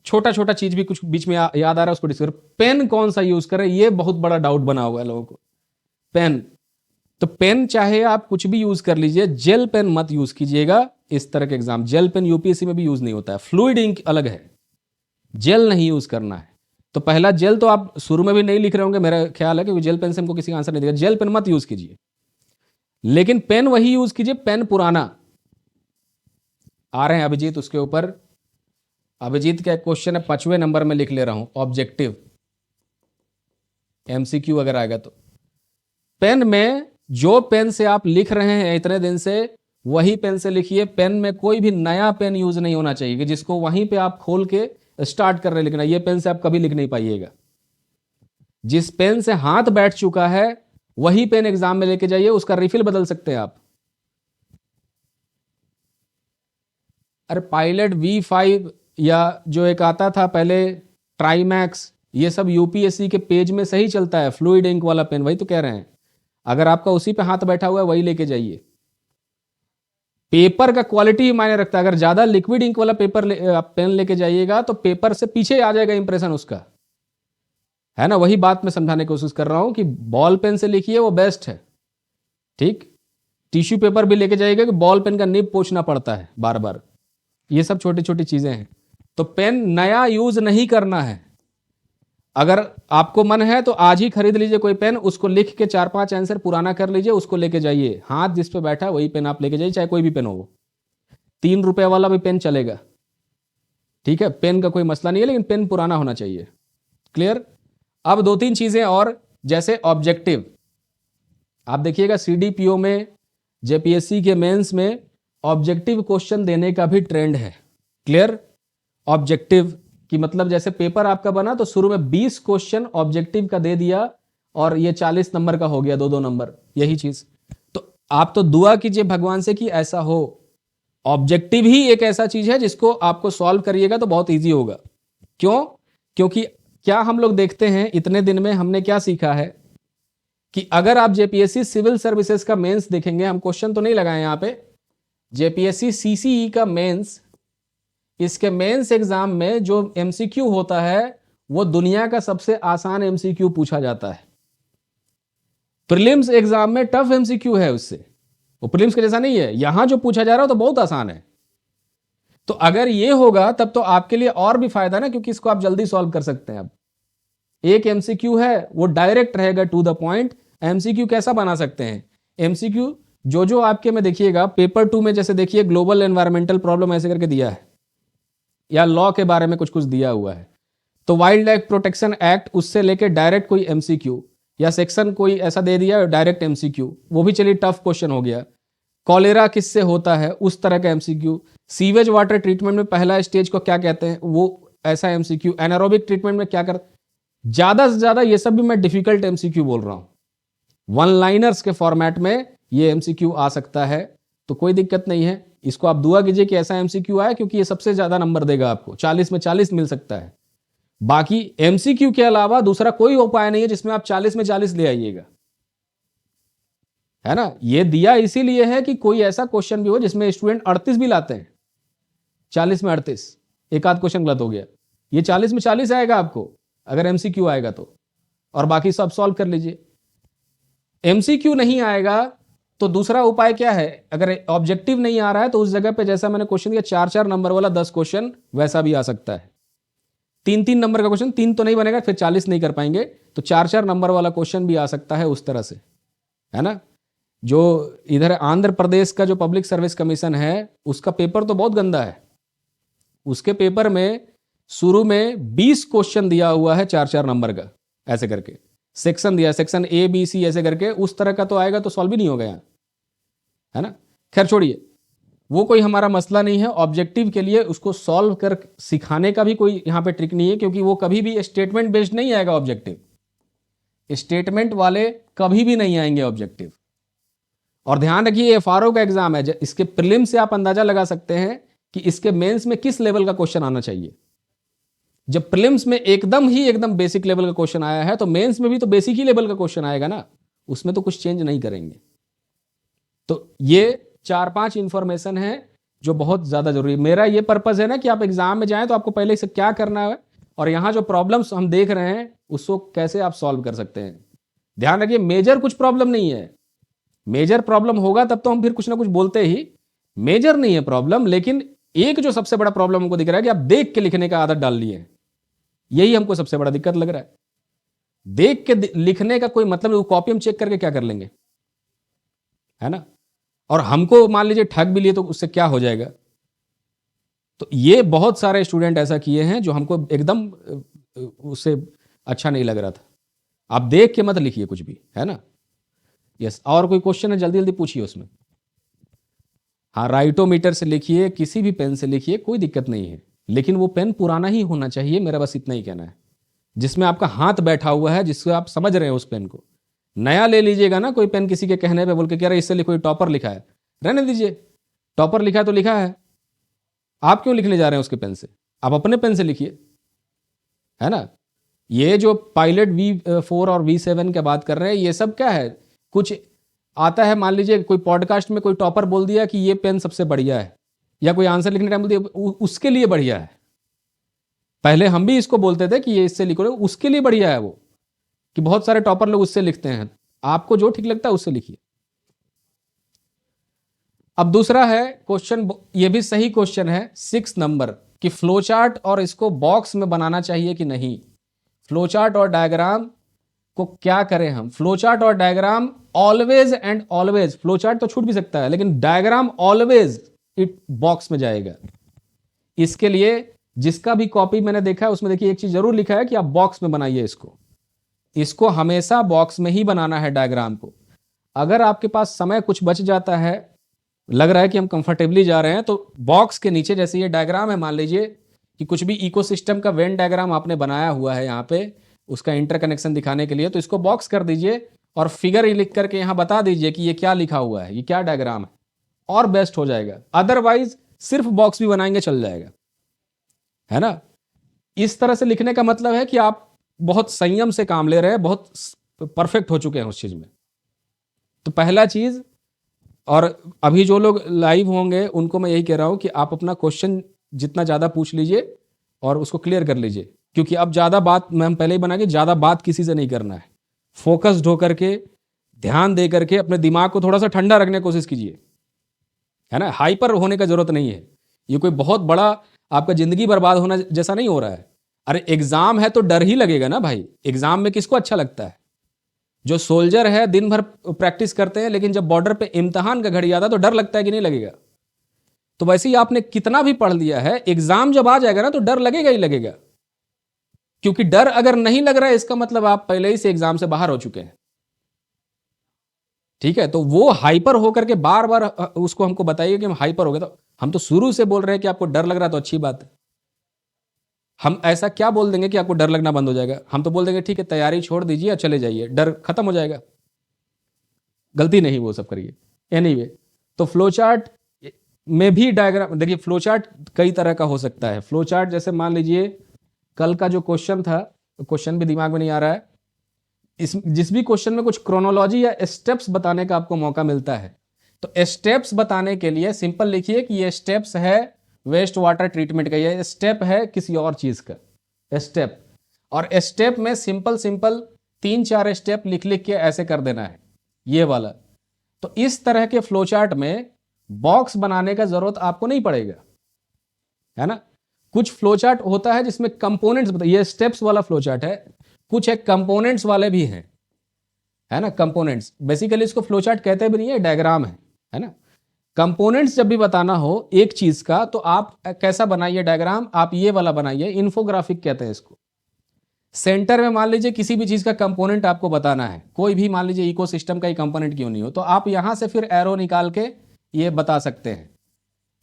[SPEAKER 1] छोटा छोटा चीज भी कुछ बीच में याद आ रहा है उसको डिस्कस। पेन कौन सा यूज करें, ये बहुत बड़ा डाउट बना हुआ है लोगों को। पेन, तो पेन चाहे आप कुछ भी यूज कर लीजिए, जेल पेन मत यूज कीजिएगा इस तरह के एग्जाम। जेल पेन यूपीएससी में भी यूज नहीं होता है, फ्लूइड इंक अलग है, जेल नहीं यूज करना है। तो पहला जेल तो आप शुरू में भी नहीं लिख रहे होंगे, मेरा ख्याल है, क्योंकि जेल पेन से हमको किसी का आंसर नहीं देगा। जेल पेन मत यूज कीजिए, लेकिन पेन वही यूज कीजिए, पेन पुराना। आ रहे हैं अभिजीत उसके ऊपर। अभिजीत का एक क्वेश्चन है 5वें नंबर में, लिख ले रहा हूं, ऑब्जेक्टिव एमसीक्यू अगर आएगा तो। पेन में जो पेन से आप लिख रहे हैं इतने दिन से वही पेन से लिखिए। पेन में कोई भी नया पेन यूज नहीं होना चाहिए कि जिसको वहीं पे आप खोल के स्टार्ट कर रहे लिखना। ये पेन से आप कभी लिख नहीं पाइएगा। जिस पेन से हाथ बैठ चुका है वही पेन एग्जाम में लेके जाइए, उसका रिफिल बदल सकते हैं आप। अरे पायलट V5 या जो एक आता था पहले ट्राईमैक्स, ये सब यूपीएससी के पेज में सही चलता है, फ्लूइड इंक वाला पेन, वही तो कह रहे हैं। अगर आपका उसी पे हाथ बैठा हुआ है वही लेके जाइए। पेपर का क्वालिटी मायने रखता है। अगर ज्यादा लिक्विड इंक वाला आप पेन लेके जाइएगा तो पेपर से पीछे आ जाएगा इंप्रेशन उसका, है ना। वही बात मैं समझाने की कोशिश कर रहा हूं कि बॉल पेन से लिखिए, वो बेस्ट है। ठीक, टिश्यू पेपर भी लेके जाइएगा कि बॉल पेन का निब पोंछना पड़ता है बार बार। ये सब छोटी छोटी चीजें हैं। तो पेन नया यूज नहीं करना है। अगर आपको मन है तो आज ही खरीद लीजिए कोई पेन, उसको लिख के 4-5 आंसर पुराना कर लीजिए, उसको लेके जाइए। हाथ जिस पे बैठा है वही पेन आप लेके जाइए, चाहे कोई भी पेन हो। वो 3 रुपए वाला भी पेन चलेगा, ठीक है। पेन का कोई मसला नहीं है, लेकिन पेन पुराना होना चाहिए। क्लियर। अब 2-3 चीजें और, जैसे ऑब्जेक्टिव। आप देखिएगा सीडीपीओ में, जेपीएससी के मेंस में ऑब्जेक्टिव क्वेश्चन देने का भी ट्रेंड है। क्लियर। ऑब्जेक्टिव कि मतलब जैसे पेपर आपका बना तो शुरू में 20 क्वेश्चन ऑब्जेक्टिव का दे दिया और ये 40 नंबर का हो गया, 2-2 नंबर, यही चीज। तो आप तो दुआ कीजिए भगवान से कि ऐसा हो। ऑब्जेक्टिव ही एक ऐसा चीज है जिसको आपको सॉल्व करिएगा तो बहुत ईजी होगा। क्यों? क्योंकि क्या हम लोग देखते हैं इतने दिन में हमने क्या सीखा है कि अगर आप जेपीएससी सिविल सर्विसेज का मेंस देखेंगे, हम क्वेश्चन तो नहीं लगाए यहां पे, जेपीएससी सीसीई का मेंस, इसके मेंस एग्जाम में जो एमसीक्यू होता है वो दुनिया का सबसे आसान एमसीक्यू पूछा जाता है। प्रीलिम्स एग्जाम में टफ एमसीक्यू है उससे, वो प्रीलिम्स के जैसा नहीं है। यहां जो पूछा जा रहा है तो बहुत आसान है। तो अगर ये होगा तब तो आपके लिए और भी फायदा ना, क्योंकि इसको आप जल्दी सॉल्व कर सकते हैं। अब एक एमसीक्यू है वो डायरेक्ट रहेगा, टू द पॉइंट। एमसीक्यू कैसा बना सकते हैं? एमसीक्यू जो आपके में देखिएगा, पेपर 2 में जैसे देखिए ग्लोबल एनवायरमेंटल प्रॉब्लम ऐसे करके दिया है, या लॉ के बारे में कुछ कुछ दिया हुआ है, तो वाइल्ड लाइफ प्रोटेक्शन एक्ट, उससे लेके डायरेक्ट कोई एमसीक्यू या सेक्शन कोई ऐसा दे दिया डायरेक्ट एमसीक्यू, वो भी चलिए टफ क्वेश्चन हो गया। कॉलेरा किससे होता है, उस तरह का एमसीक्यू। सीवेज वाटर ट्रीटमेंट में पहला स्टेज को क्या कहते हैं, वो ऐसा एमसीक्यू। एनारोबिक ट्रीटमेंट में क्या कर, ज्यादा से ज्यादा ये सब भी मैं डिफिकल्ट एमसीक्यू बोल रहा हूं। वन लाइनर्स के फॉर्मेट में ये एमसीक्यू आ सकता है, तो कोई दिक्कत नहीं है। इसको आप दुआ कीजिए कि ऐसा एमसीक्यू आए, क्योंकि ये सबसे ज्यादा नंबर देगा आपको, 40 में 40 मिल सकता है। बाकी एमसीक्यू के अलावा दूसरा कोई उपाय नहीं है जिसमें आप 40 में 40 ले आइएगा, है ना। ये दिया इसीलिए है कि कोई ऐसा क्वेश्चन भी हो जिसमें स्टूडेंट 38 भी लाते हैं, 40 में 38, एक आध क्वेश्चन गलत हो गया, ये 40 में 40 आएगा आपको अगर एमसीक्यू आएगा तो, और बाकी सब सॉल्व कर लीजिए। एमसीक्यू नहीं आएगा तो दूसरा उपाय क्या है, अगर ऑब्जेक्टिव नहीं आ रहा है तो उस जगह पे जैसा मैंने क्वेश्चन दिया 4-4 नंबर वाला 10 क्वेश्चन, वैसा भी आ सकता है। 3-3 नंबर का क्वेश्चन, 3 तो नहीं बनेगा, फिर 40 नहीं कर पाएंगे, तो 4-4 नंबर वाला क्वेश्चन भी आ सकता है उस तरह से, है ना। जो इधर आंध्र प्रदेश का जो पब्लिक सर्विस कमीशन है उसका पेपर तो बहुत गंदा है। उसके पेपर में शुरू में 20 क्वेश्चन दिया हुआ है 4-4 नंबर का, ऐसे करके सेक्शन दिया, सेक्शन ए बी सी ऐसे करके, उस तरह का तो आएगा तो सॉल्व ही नहीं होगा यहाँ, है ना। खैर छोड़िए, वो कोई हमारा मसला नहीं है। ऑब्जेक्टिव के लिए उसको सॉल्व कर सिखाने का भी कोई यहाँ पे ट्रिक नहीं है, क्योंकि वो कभी भी स्टेटमेंट बेस्ड नहीं आएगा ऑब्जेक्टिव। स्टेटमेंट वाले कभी भी नहीं आएंगे ऑब्जेक्टिव। और ध्यान रखिए एफआरओ का एग्जाम है, इसके प्रीलिम से आप अंदाजा लगा सकते हैं कि इसके मेंस में किस लेवल का क्वेश्चन आना चाहिए। जब प्रीलिम्स में एकदम बेसिक लेवल का क्वेश्चन आया है, तो मेंस में भी तो बेसिक ही लेवल का क्वेश्चन आएगा ना, उसमें तो कुछ चेंज नहीं करेंगे। तो ये 4-5 इंफॉर्मेशन है जो बहुत ज्यादा जरूरी है। मेरा ये पर्पज है ना कि आप एग्जाम में जाएं तो आपको पहले से क्या करना है, और यहां जो प्रॉब्लम्स हम देख रहे हैं उसको कैसे आप सॉल्व कर सकते हैं। ध्यान रखिए मेजर कुछ प्रॉब्लम नहीं है। मेजर प्रॉब्लम होगा तब तो हम फिर कुछ ना कुछ बोलते ही, मेजर नहीं है प्रॉब्लम। लेकिन एक जो सबसे बड़ा प्रॉब्लम हमको दिख रहा है कि आप देख के लिखने का आदत डाल लिए हैं, यही हमको सबसे बड़ा दिक्कत लग रहा है। देख के लिखने का कोई मतलब नहीं, कॉपी हम चेक करके क्या कर लेंगे, है ना। और हमको मान लीजिए ठग भी लिए तो उससे क्या हो जाएगा। तो ये बहुत सारे स्टूडेंट ऐसा किए हैं जो हमको एकदम उससे अच्छा नहीं लग रहा था। आप देख के मत लिखिए कुछ भी, है ना। यस, और कोई क्वेश्चन है जल्दी जल्दी पूछिए उसमें। हाँ, राइटोमीटर से लिखिए, किसी भी पेन से लिखिए, कोई दिक्कत नहीं है, लेकिन वो पेन पुराना ही होना चाहिए, मेरा बस इतना ही कहना है, जिसमें आपका हाथ बैठा हुआ है, जिससे आप समझ रहे हैं उस पेन को। नया ले लीजिएगा ना कोई पेन किसी के कहने पे, बोल के कह रहे इससे लिखो, टॉपर लिखा है, रहने दीजिए, टॉपर लिखा है तो लिखा है, आप क्यों लिखने जा रहे हैं उसके पेन से, आप अपने पेन से लिखिए, है ना। ये जो पायलट V4 और V7 की बात कर रहे हैं, ये सब क्या है, कुछ आता है, मान लीजिए कोई पॉडकास्ट में कोई टॉपर बोल दिया कि ये पेन सबसे बढ़िया है, या कोई आंसर लिखने टाइम बोल दिया उसके लिए बढ़िया है। पहले हम भी इसको बोलते थे कि ये इससे लिखो, उसके लिए बढ़िया है वो, कि बहुत सारे टॉपर लोग उससे लिखते हैं, आपको जो ठीक लगता है उससे लिखिए। अब दूसरा है क्वेश्चन, ये भी सही क्वेश्चन है, 6 नंबर, कि फ्लोचार्ट और इसको बॉक्स में बनाना चाहिए कि नहीं। फ्लोचार्ट और डायग्राम को क्या करें हम, फ्लोचार्ट और diagram always and always, flowchart तो छूट भी सकता है लेकिन डायग्राम ऑलवेज इट बॉक्स में जाएगा। इसके लिए जिसका भी कॉपी मैंने देखा है उसमें देखिए एक चीज जरूर लिखा है कि आप बॉक्स में बनाइए इसको हमेशा बॉक्स में ही बनाना है डायग्राम को। अगर आपके पास समय कुछ बच जाता है, लग रहा है कि हम कंफर्टेबली जा रहे हैं, तो बॉक्स के नीचे जैसे ये डायग्राम है, मान लीजिए कि कुछ भी इकोसिस्टम का वेन डायग्राम आपने बनाया हुआ है यहाँ पे, उसका इंटरकनेक्शन दिखाने के लिए, तो इसको बॉक्स कर दीजिए और फिगर ही लिख करके यहाँ बता दीजिए कि ये क्या लिखा हुआ है, ये क्या डायग्राम है, और बेस्ट हो जाएगा। अदरवाइज सिर्फ बॉक्स भी बनाएंगे चल जाएगा, है ना। इस तरह से लिखने का मतलब है कि आप बहुत संयम से काम ले रहे हैं, बहुत परफेक्ट हो चुके हैं उस चीज में। तो पहला चीज, और अभी जो लोग लाइव होंगे उनको मैं यही कह रहा हूं कि आप अपना क्वेश्चन जितना ज्यादा पूछ लीजिए और उसको क्लियर कर लीजिए, क्योंकि अब ज्यादा बात, मैं हम पहले ही बना के, ज्यादा बात किसी से नहीं करना है, फोकस्ड होकर के, ध्यान दे करके अपने दिमाग को थोड़ा सा ठंडा रखने की कोशिश कीजिए, है ना। हाइपर होने का जरूरत नहीं है, ये कोई बहुत बड़ा आपका जिंदगी बर्बाद होना जैसा नहीं हो रहा है। अरे एग्जाम है तो डर ही लगेगा ना भाई, एग्जाम में किसको अच्छा लगता है। जो सोल्जर है दिन भर प्रैक्टिस करते हैं, लेकिन जब बॉर्डर पे इम्तिहान का घड़ी आता है तो डर लगता है कि नहीं लगेगा। तो वैसे ही आपने कितना भी पढ़ लिया है, एग्जाम जब आ जाएगा ना तो डर लगेगा ही लगेगा, क्योंकि डर अगर नहीं लग रहा है इसका मतलब आप पहले ही से एग्जाम से बाहर हो चुके हैं। ठीक है, तो वो हाइपर होकर के बार बार उसको हमको बताइए कि हम हाइपर हो गए, तो हम तो शुरू से बोल रहे हैं कि आपको डर लग रहा है तो अच्छी बात है। हम ऐसा क्या बोल देंगे कि आपको डर लगना बंद हो जाएगा, हम तो बोल देंगे ठीक है तैयारी छोड़ दीजिए चले जाइए, डर खत्म हो जाएगा। गलती नहीं वो सब करिए। एनीवे, तो फ्लोचार्ट में भी डायग्राम देखिए, फ्लोचार्ट कई तरह का हो सकता है। फ्लोचार्ट जैसे मान लीजिए कल का जो क्वेश्चन था, क्वेश्चन भी दिमाग में नहीं आ रहा है, जिस भी क्वेश्चन में कुछ क्रोनोलॉजी या स्टेप्स बताने का आपको मौका मिलता है, तो स्टेप्स बताने के लिए सिंपल लिखिए कि ये स्टेप्स है वेस्ट वाटर ट्रीटमेंट का, ये स्टेप है किसी और चीज का स्टेप, और स्टेप में सिंपल सिंपल 3-4 स्टेप लिख लिख के ऐसे कर देना है ये वाला। तो इस तरह के फ्लोचार्ट में बॉक्स बनाने का जरूरत आपको नहीं पड़ेगा, है ना। कुछ फ्लोचार्ट होता है जिसमें कंपोनेंट्स, ये स्टेप्स वाला फ्लोचार्ट है, कुछ एक कंपोनेंट्स वाले भी हैं, है ना। कंपोनेंट्स बेसिकली इसको फ्लोचार्ट कहते भी नहीं है, डायग्राम है ना। कंपोनेंट्स जब भी बताना हो एक चीज का, तो आप कैसा बनाइए डायग्राम, आप ये वाला बनाइए, इन्फोग्राफिक कहते हैं इसको। सेंटर में मान लीजिए किसी भी चीज का कंपोनेंट आपको बताना है, कोई भी मान लीजिए इकोसिस्टम का ही कंपोनेंट क्यों नहीं हो, तो आप यहां से फिर एरो निकाल के ये बता सकते हैं,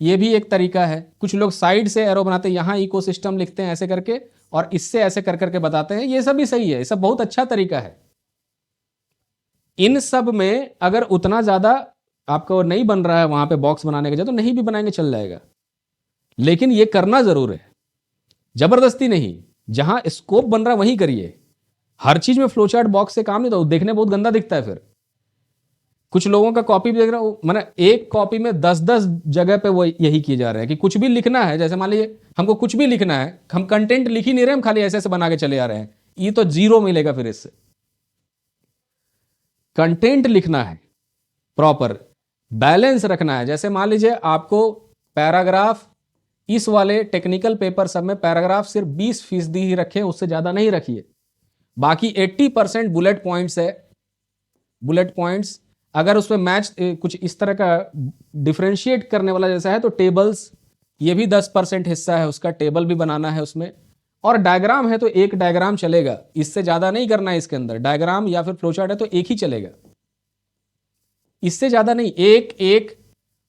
[SPEAKER 1] ये भी एक तरीका है। कुछ लोग साइड से एरो बनाते हैं, यहां इकोसिस्टम लिखते हैं ऐसे करके, और इससे ऐसे कर करके बताते हैं, ये सब भी सही है, ये सब बहुत अच्छा तरीका है। इन सब में अगर उतना ज्यादा आपको नहीं बन रहा है वहां पे बॉक्स बनाने के लिए, तो नहीं भी बनाएंगे चल जाएगा, लेकिन ये करना जरूर है, जबरदस्ती नहीं। जहां स्कोप बन रहा है वहीं करिए, हर चीज में फ्लोचार्ट बॉक्स से काम नहीं, तो देखने बहुत गंदा दिखता है। फिर कुछ लोगों का कॉपी भी देख रहा हूं, मैंने एक कॉपी में 10-10 जगह पे वो यही किए जा रहे हैं कि कुछ भी लिखना है, जैसे मान लीजिए हमको कुछ भी लिखना है, हम कंटेंट लिख ही नहीं रहे, हम खाली ऐसे ऐसे बना के चले आ रहे हैं, ये तो 0 मिलेगा। फिर इससे कंटेंट लिखना है, प्रॉपर बैलेंस रखना है। जैसे मान लीजिए आपको पैराग्राफ, इस वाले टेक्निकल पेपर सब में पैराग्राफ सिर्फ 20% ही रखें, उससे ज्यादा नहीं रखिए, बाकी 80% बुलेट पॉइंट्स है। बुलेट पॉइंट्स अगर उसमें मैच कुछ इस तरह का डिफरेंशिएट करने वाला जैसा है, तो टेबल्स, ये भी 10% हिस्सा है उसका, टेबल भी बनाना है उसमें। और डायग्राम है तो एक डायग्राम चलेगा, इससे ज्यादा नहीं करना है इसके अंदर, डायग्राम या फिर फ्लोचार्ट है तो एक ही चलेगा। इससे ज्यादा नहीं, एक एक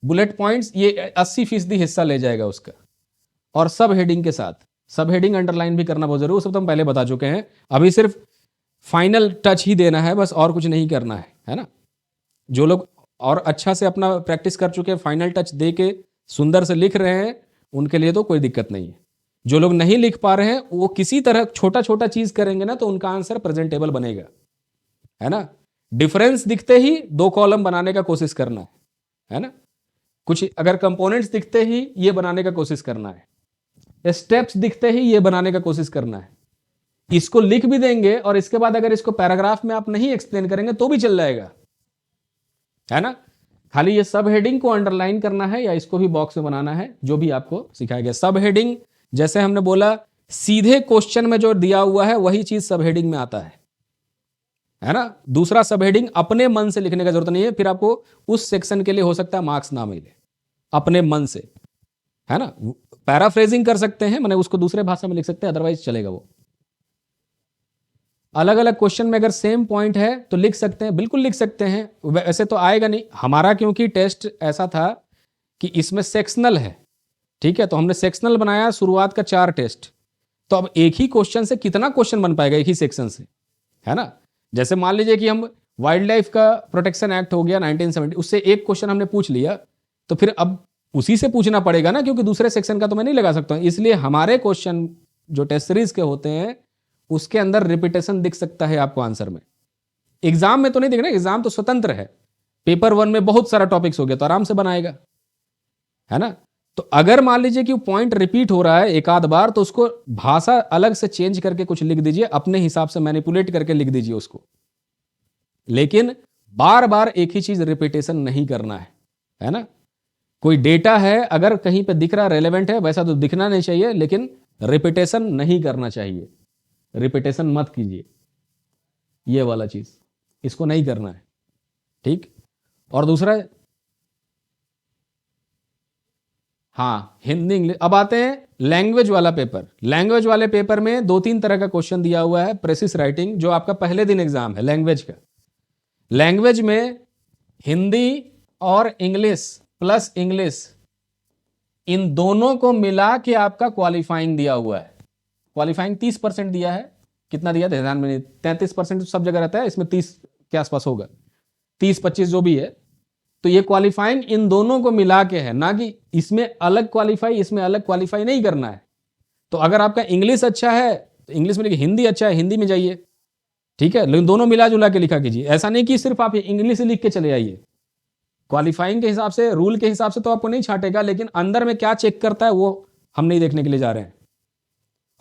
[SPEAKER 1] बुलेट पॉइंट्स ये 80% हिस्सा ले जाएगा उसका, और सब हेडिंग के साथ। सब हेडिंग अंडरलाइन भी करना बहुत जरूरी, वो सब तो हम पहले बता चुके हैं। अभी सिर्फ फाइनल टच ही देना है बस, और कुछ नहीं करना है ना। जो लोग और अच्छा से अपना प्रैक्टिस कर चुके हैं, फाइनल टच दे के सुंदर से लिख रहे हैं, उनके लिए तो कोई दिक्कत नहीं है। जो लोग नहीं लिख पा रहे हैं, वो किसी तरह छोटा छोटा चीज करेंगे ना, तो उनका आंसर प्रेजेंटेबल बनेगा, है ना। डिफरेंस दिखते ही 2 कॉलम बनाने का कोशिश करना है ना। कुछ अगर कंपोनेंट्स दिखते ही ये बनाने का कोशिश करना है, स्टेप्स दिखते ही ये बनाने का कोशिश करना है। इसको लिख भी देंगे और इसके बाद अगर इसको पैराग्राफ में आप नहीं एक्सप्लेन करेंगे तो भी चल जाएगा, है ना। खाली ये सब हेडिंग को अंडरलाइन करना है या इसको भी बॉक्स में बनाना है, जो भी आपको सिखाया गया। सब हेडिंग जैसे हमने बोला, सीधे क्वेश्चन में जो दिया हुआ है वही चीज सब हेडिंग में आता है ना। दूसरा सब हेडिंग अपने मन से लिखने का जरूरत नहीं है, फिर आपको उस सेक्शन के लिए हो सकता है मार्क्स ना मिले। अपने मन से, है ना। पैराफ्रेजिंग कर सकते हैं, मैंने उसको दूसरे भाषा में लिख सकते हैं, अदरवाइज चलेगा वो। अलग अलग क्वेश्चन में अगर सेम पॉइंट है तो लिख सकते हैं, बिल्कुल लिख सकते हैं। वैसे तो आएगा नहीं हमारा, क्योंकि टेस्ट ऐसा था कि इसमें सेक्शनल है, ठीक है। तो हमने सेक्शनल बनाया, शुरुआत का 4 टेस्ट। तो अब एक ही क्वेश्चन से कितना क्वेश्चन बन पाएगा एक ही सेक्शन से, है ना। जैसे मान लीजिए कि हम वाइल्ड लाइफ का प्रोटेक्शन एक्ट हो गया 1970, उससे एक क्वेश्चन हमने पूछ लिया, तो फिर अब उसी से पूछना पड़ेगा ना, क्योंकि दूसरे सेक्शन का तो मैं नहीं लगा सकता हूं। इसलिए हमारे क्वेश्चन जो टेस्ट सीरीज के होते हैं उसके अंदर रिपीटेशन दिख सकता है आपको आंसर में। एग्जाम में तो नहीं दिखना, एग्जाम तो स्वतंत्र है। पेपर 1 में बहुत सारा टॉपिक्स हो गया तो आराम से बनाएगा, है ना। तो अगर मान लीजिए कि पॉइंट रिपीट हो रहा है एक आध बार, तो उसको भाषा अलग से चेंज करके कुछ लिख दीजिए, अपने हिसाब से मैनिपुलेट करके लिख दीजिए उसको। लेकिन बार बार एक ही चीज रिपीटेशन नहीं करना है ना। कोई डेटा है अगर कहीं पे दिख रहा रेलेवेंट है, वैसा तो दिखना नहीं चाहिए, लेकिन रिपीटेशन नहीं करना चाहिए। रिपीटेशन मत कीजिए, ये वाला चीज इसको नहीं करना है, ठीक। और दूसरा, हाँ, हिंदी इंग्लिश। अब आते हैं लैंग्वेज वाला पेपर। लैंग्वेज वाले पेपर में 2-3 तरह का क्वेश्चन दिया हुआ है। प्रेसिस राइटिंग जो आपका पहले दिन एग्जाम है लैंग्वेज का, लैंग्वेज में हिंदी और इंग्लिश प्लस इंग्लिश, इन दोनों को मिला के आपका क्वालिफाइंग दिया हुआ है। क्वालिफाइंग 30% दिया है। कितना दिया ध्यान में नहीं, 33% सब जगह रहता है, इसमें 30 के आसपास होगा, 30-25 जो भी है। तो ये क्वालिफाइंग इन दोनों को मिला के है, ना कि इसमें अलग क्वालिफाई इसमें अलग क्वालिफाई नहीं करना है। तो अगर आपका इंग्लिश अच्छा है तो इंग्लिश में लिखिए, हिंदी अच्छा है हिंदी में जाइए, ठीक है। लेकिन दोनों मिला जुला के लिखा कीजिए, ऐसा नहीं कि सिर्फ आप इंग्लिश लिख के चले आइए। क्वालिफाइंग के हिसाब से, रूल के हिसाब से तो आपको नहीं छांटेगा, लेकिन अंदर में क्या चेक करता है वो हम नहीं देखने के लिए जा रहे हैं।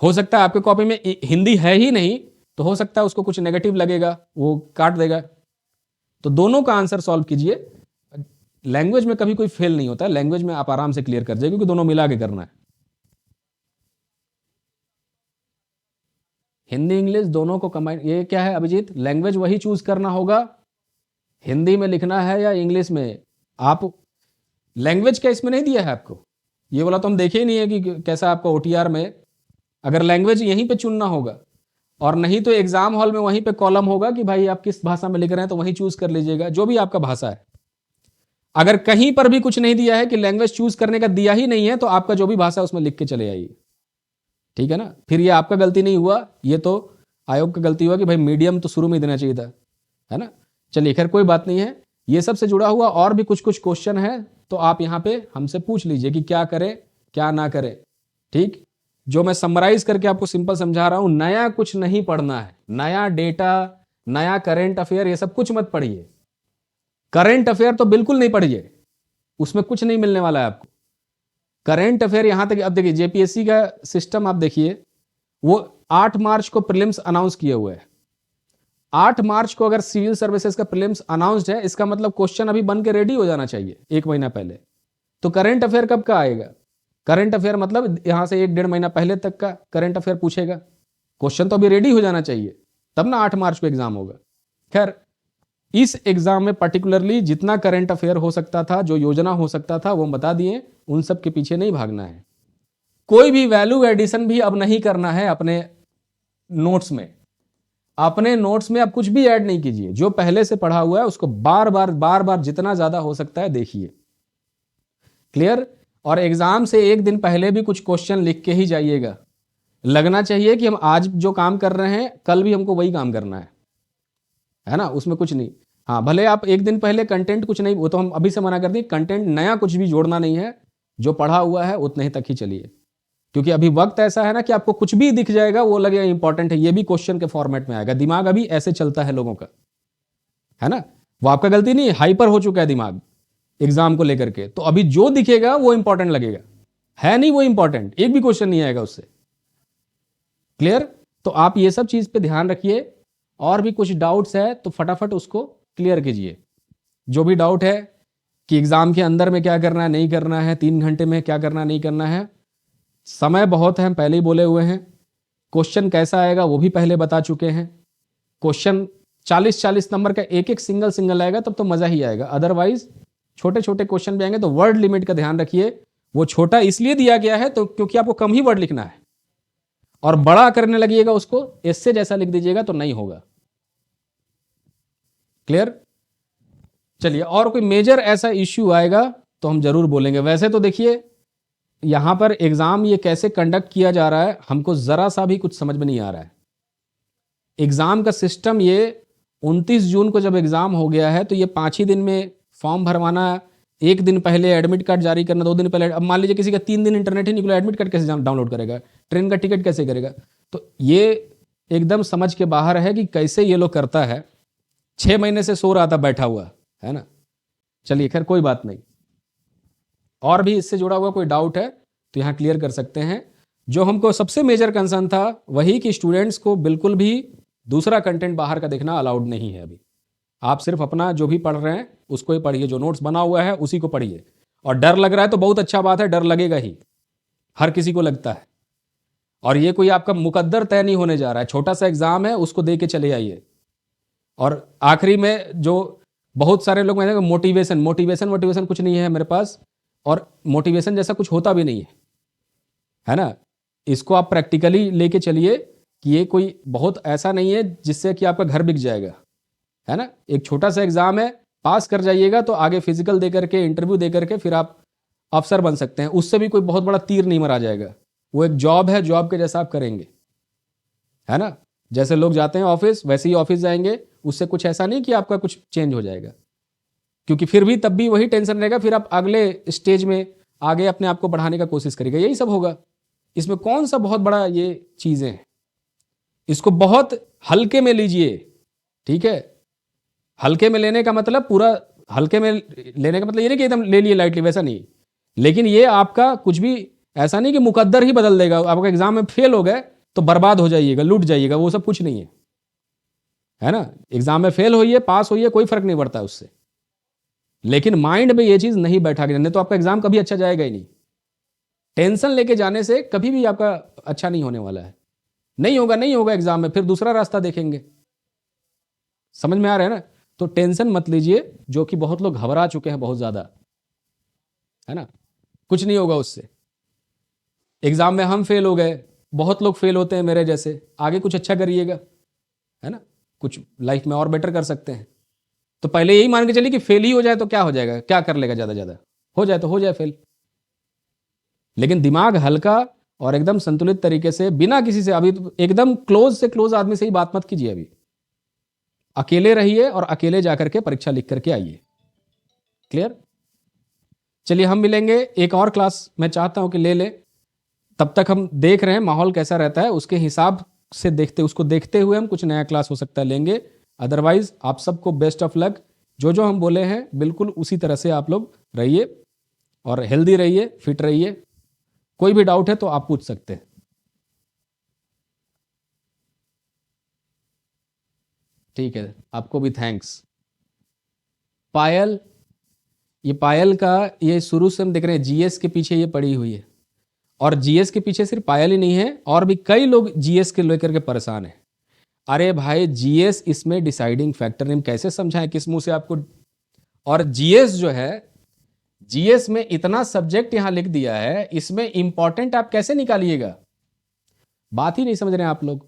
[SPEAKER 1] हो सकता है आपके कॉपी में हिंदी है ही नहीं, तो हो सकता है उसको कुछ नेगेटिव लगेगा, वो काट देगा। तो दोनों का आंसर सॉल्व कीजिए। लैंग्वेज में कभी कोई फेल नहीं होता, लैंग्वेज में आप आराम से क्लियर कर जाए, क्योंकि दोनों मिला के करना है। हिंदी इंग्लिश दोनों को कंबाइन, ये क्या है अभिजीत, लैंग्वेज वही चूज करना होगा, हिंदी में लिखना है या इंग्लिश में। आप लैंग्वेज का इसमें नहीं दिया है आपको, ये वाला तो हम देखे ही नहीं है कि कैसा आपका ओटीआर में। अगर लैंग्वेज यहीं पे चुनना होगा, और नहीं तो एग्जाम हॉल में वहीं पे कॉलम होगा कि भाई आप किस भाषा में लिख रहे हैं, तो वहीं चूज कर लीजिएगा जो भी आपका भाषा है। अगर कहीं पर भी कुछ नहीं दिया है कि लैंग्वेज चूज करने का दिया ही नहीं है, तो आपका जो भी भाषा है उसमें लिख के चले आइए, ठीक है ना। फिर ये आपका गलती नहीं हुआ, ये तो आयोग का गलती हुआ कि भाई मीडियम तो शुरू में देना चाहिए था, है ना। चलिए खैर कोई बात नहीं है। ये सब से जुड़ा हुआ और भी कुछ कुछ क्वेश्चन है, तो आप यहाँ पे हमसे पूछ लीजिए कि क्या करें क्या ना करें, ठीक। जो मैं समराइज करके आपको सिंपल समझा रहा हूं, नया कुछ नहीं पढ़ना है, नया डेटा नया करेंट अफेयर ये सब कुछ मत पढ़िए। करेंट अफेयर तो बिल्कुल नहीं पढ़िए, उसमें कुछ नहीं मिलने वाला है आपको। करेंट अफेयर यहां तक, अब देखिए जेपीएससी का सिस्टम आप देखिए, वो 8 मार्च को प्रीलिम्स अनाउंस किए हुए है। 8 मार्च को अगर सिविल सर्विसेज का प्रीलिम्स अनाउंस्ड है, इसका मतलब क्वेश्चन अभी बन के रेडी हो जाना चाहिए 1 महीना पहले। तो करंट अफेयर कब का आएगा? करंट अफेयर मतलब यहां से 1-1.5 महीना पहले तक का करंट अफेयर पूछेगा। क्वेश्चन तो अभी रेडी हो जाना चाहिए, तब ना 8 मार्च को एग्जाम होगा। खैर इस एग्जाम में पर्टिकुलरली जितना करंट अफेयर हो सकता था, जो योजना हो सकता था, वो बता दिए। उन सब के पीछे नहीं भागना है। कोई भी वैल्यू एडिशन भी अब नहीं करना है अपने नोट्स में। अपने नोट्स में आप कुछ भी ऐड नहीं कीजिए, जो पहले से पढ़ा हुआ है उसको बार बार जितना ज्यादा हो सकता है देखिए। क्लियर? और एग्जाम से एक दिन पहले भी कुछ क्वेश्चन लिख के ही जाइएगा। लगना चाहिए कि हम आज जो काम कर रहे हैं कल भी हमको वही काम करना है ना, उसमें कुछ नहीं। हाँ, भले आप एक दिन पहले कंटेंट कुछ नहीं, वो तो हम अभी से मना कर दें, कंटेंट नया कुछ भी जोड़ना नहीं है, जो पढ़ा हुआ है उतने ही तक ही चलिए। क्योंकि अभी वक्त ऐसा है ना कि आपको कुछ भी दिख जाएगा वो लगेगा इंपॉर्टेंट है, ये भी क्वेश्चन के फॉर्मेट में आएगा। दिमाग अभी ऐसे चलता है लोगों का, है ना। वो आपका गलती नहीं, हाइपर हो चुका है दिमाग एग्जाम को लेकर के, तो अभी जो दिखेगा वो इंपॉर्टेंट लगेगा, है नहीं वो इंपॉर्टेंट, एक भी क्वेश्चन नहीं आएगा उससे। क्लियर? तो आप ये सब चीज पे ध्यान रखिए। और भी कुछ डाउट्स है तो फटाफट उसको क्लियर कीजिए। जो भी डाउट है कि एग्जाम के अंदर में क्या करना है नहीं करना है, 3 घंटे में क्या करना नहीं करना है, समय बहुत है, हम पहले ही बोले हुए हैं। क्वेश्चन कैसा आएगा वो भी पहले बता चुके हैं। क्वेश्चन 40-40 नंबर का एक एक सिंगल आएगा तब तो मजा ही आएगा, अदरवाइज छोटे छोटे क्वेश्चन भी आएंगे। तो वर्ड लिमिट का ध्यान रखिए, वो छोटा इसलिए दिया गया है तो क्योंकि आपको कम ही वर्ड लिखना है, और बड़ा करने लगिएगा उसको इससे जैसा लिख दीजिएगा तो नहीं होगा। क्लियर? चलिए, और कोई मेजर ऐसा इश्यू आएगा तो हम जरूर बोलेंगे। वैसे तो देखिए यहां पर एग्जाम ये कैसे कंडक्ट किया जा रहा है हमको जरा सा भी कुछ समझ में नहीं आ रहा है। एग्जाम का सिस्टम ये 29 जून को जब एग्जाम हो गया है तो ये 5 ही दिन में फॉर्म भरवाना, एक दिन पहले एडमिट कार्ड जारी करना, 2 दिन पहले। अब मान लीजिए किसी का 3 दिन इंटरनेट ही निकला, एडमिट कार्ड कैसे डाउनलोड करेगा, ट्रेन का टिकट कैसे करेगा। तो ये एकदम समझ के बाहर है कि कैसे ये लोग करता है। 6 महीने से सो रहा था बैठा हुआ, है ना। चलिए खैर कोई बात नहीं। और भी इससे जुड़ा हुआ कोई डाउट है तो यहां क्लियर कर सकते हैं। जो हमको सबसे मेजर कंसर्न था वही कि स्टूडेंट्स को बिल्कुल भी दूसरा कंटेंट बाहर का देखना अलाउड नहीं है। अभी आप सिर्फ अपना जो भी पढ़ रहे हैं उसको ही पढ़िए, जो नोट्स बना हुआ है उसी को पढ़िए। और डर लग रहा है तो बहुत अच्छा बात है, डर लगेगा ही, हर किसी को लगता है। और ये कोई आपका मुकद्दर तय नहीं होने जा रहा है, छोटा सा एग्जाम है, उसको दे के चले आइए। और आखिरी में जो बहुत सारे लोग मैंने मोटिवेशन कुछ नहीं है मेरे पास, और मोटिवेशन जैसा कुछ होता भी नहीं है ना। इसको आप प्रैक्टिकली लेके चलिए कि ये कोई बहुत ऐसा नहीं है जिससे कि आपका घर बिक जाएगा, है ना। एक छोटा सा एग्जाम है, पास कर जाइएगा तो आगे फिजिकल दे करके, इंटरव्यू दे करके फिर आप अफसर बन सकते हैं। उससे भी कोई बहुत बड़ा तीर नहीं मरा जाएगा, वो एक जॉब है, जॉब के जैसा आप करेंगे, है ना। जैसे लोग जाते हैं ऑफिस वैसे ही ऑफिस जाएंगे, उससे कुछ ऐसा नहीं कि आपका कुछ चेंज हो जाएगा। क्योंकि फिर भी तब भी वही टेंशन रहेगा, फिर आप अगले स्टेज में आगे अपने आप को बढ़ाने का कोशिश करेगा, यही सब होगा। इसमें कौन सा बहुत बड़ा ये चीजें हैं, इसको बहुत हल्के में लीजिए, ठीक है। हल्के में लेने का मतलब पूरा हल्के में लेने का मतलब ये नहीं कि एकदम ले लिए लाइटली, वैसा नहीं। लेकिन ये आपका कुछ भी ऐसा नहीं कि मुकद्दर ही बदल देगा। आपका एग्जाम में फेल हो गए तो बर्बाद हो जाइएगा, लूट जाइएगा, वो सब कुछ नहीं है ना। एग्जाम में फेल होइए पास होइए कोई फर्क नहीं पड़ता उससे, लेकिन माइंड में ये चीज नहीं बैठा के, नहीं तो आपका एग्जाम कभी अच्छा जाएगा ही नहीं। टेंशन लेके जाने से कभी भी आपका अच्छा नहीं होने वाला है। नहीं होगा एग्जाम में, फिर दूसरा रास्ता देखेंगे। समझ में आ रहा है ना। तो टेंशन मत लीजिए, जो कि बहुत लोग घबरा चुके हैं बहुत ज्यादा, है ना। कुछ नहीं होगा उससे। एग्जाम में हम फेल हो गए, बहुत लोग फेल होते हैं मेरे जैसे, आगे कुछ अच्छा करिएगा, है ना, कुछ लाइफ में और बेटर कर सकते हैं। तो पहले यही मान के चलिए कि फेल ही हो जाए तो क्या हो जाएगा, क्या कर लेगा, ज्यादा हो जाए तो हो जाए फेल। लेकिन दिमाग हल्का और एकदम संतुलित तरीके से, बिना किसी से, अभी तो एकदम क्लोज से क्लोज आदमी से ही बात मत कीजिए। अभी अकेले रहिए और अकेले जाकर के परीक्षा लिख करके आइए। क्लियर? चलिए हम मिलेंगे, एक और क्लास मैं चाहता हूं कि ले लें। तब तक हम देख रहे हैं माहौल कैसा रहता है, उसके हिसाब से उसको देखते हुए हम कुछ नया क्लास हो सकता है लेंगे। अदरवाइज आप सबको बेस्ट ऑफ लक। जो हम बोले हैं बिल्कुल उसी तरह से आप लोग रहिए और हेल्दी रहिए, फिट रहिए। कोई भी डाउट है तो आप पूछ सकते हैं। ठीक है, आपको भी थैंक्स। पायल, ये पायल का ये शुरू से हम देख रहे हैं जीएस के पीछे ये पड़ी हुई है, और जीएस के पीछे सिर्फ पायल ही नहीं है, और भी कई लोग जीएस के लेकर के परेशान है। अरे भाई जीएस इसमें डिसाइडिंग फैक्टर, हम कैसे समझाएं, किस मुंह से आपको। और जीएस जो है, जीएस में इतना सब्जेक्ट यहां लिख दिया है, इसमें इंपॉर्टेंट आप कैसे निकालिएगा। बात ही नहीं समझ रहे हैं आप लोग।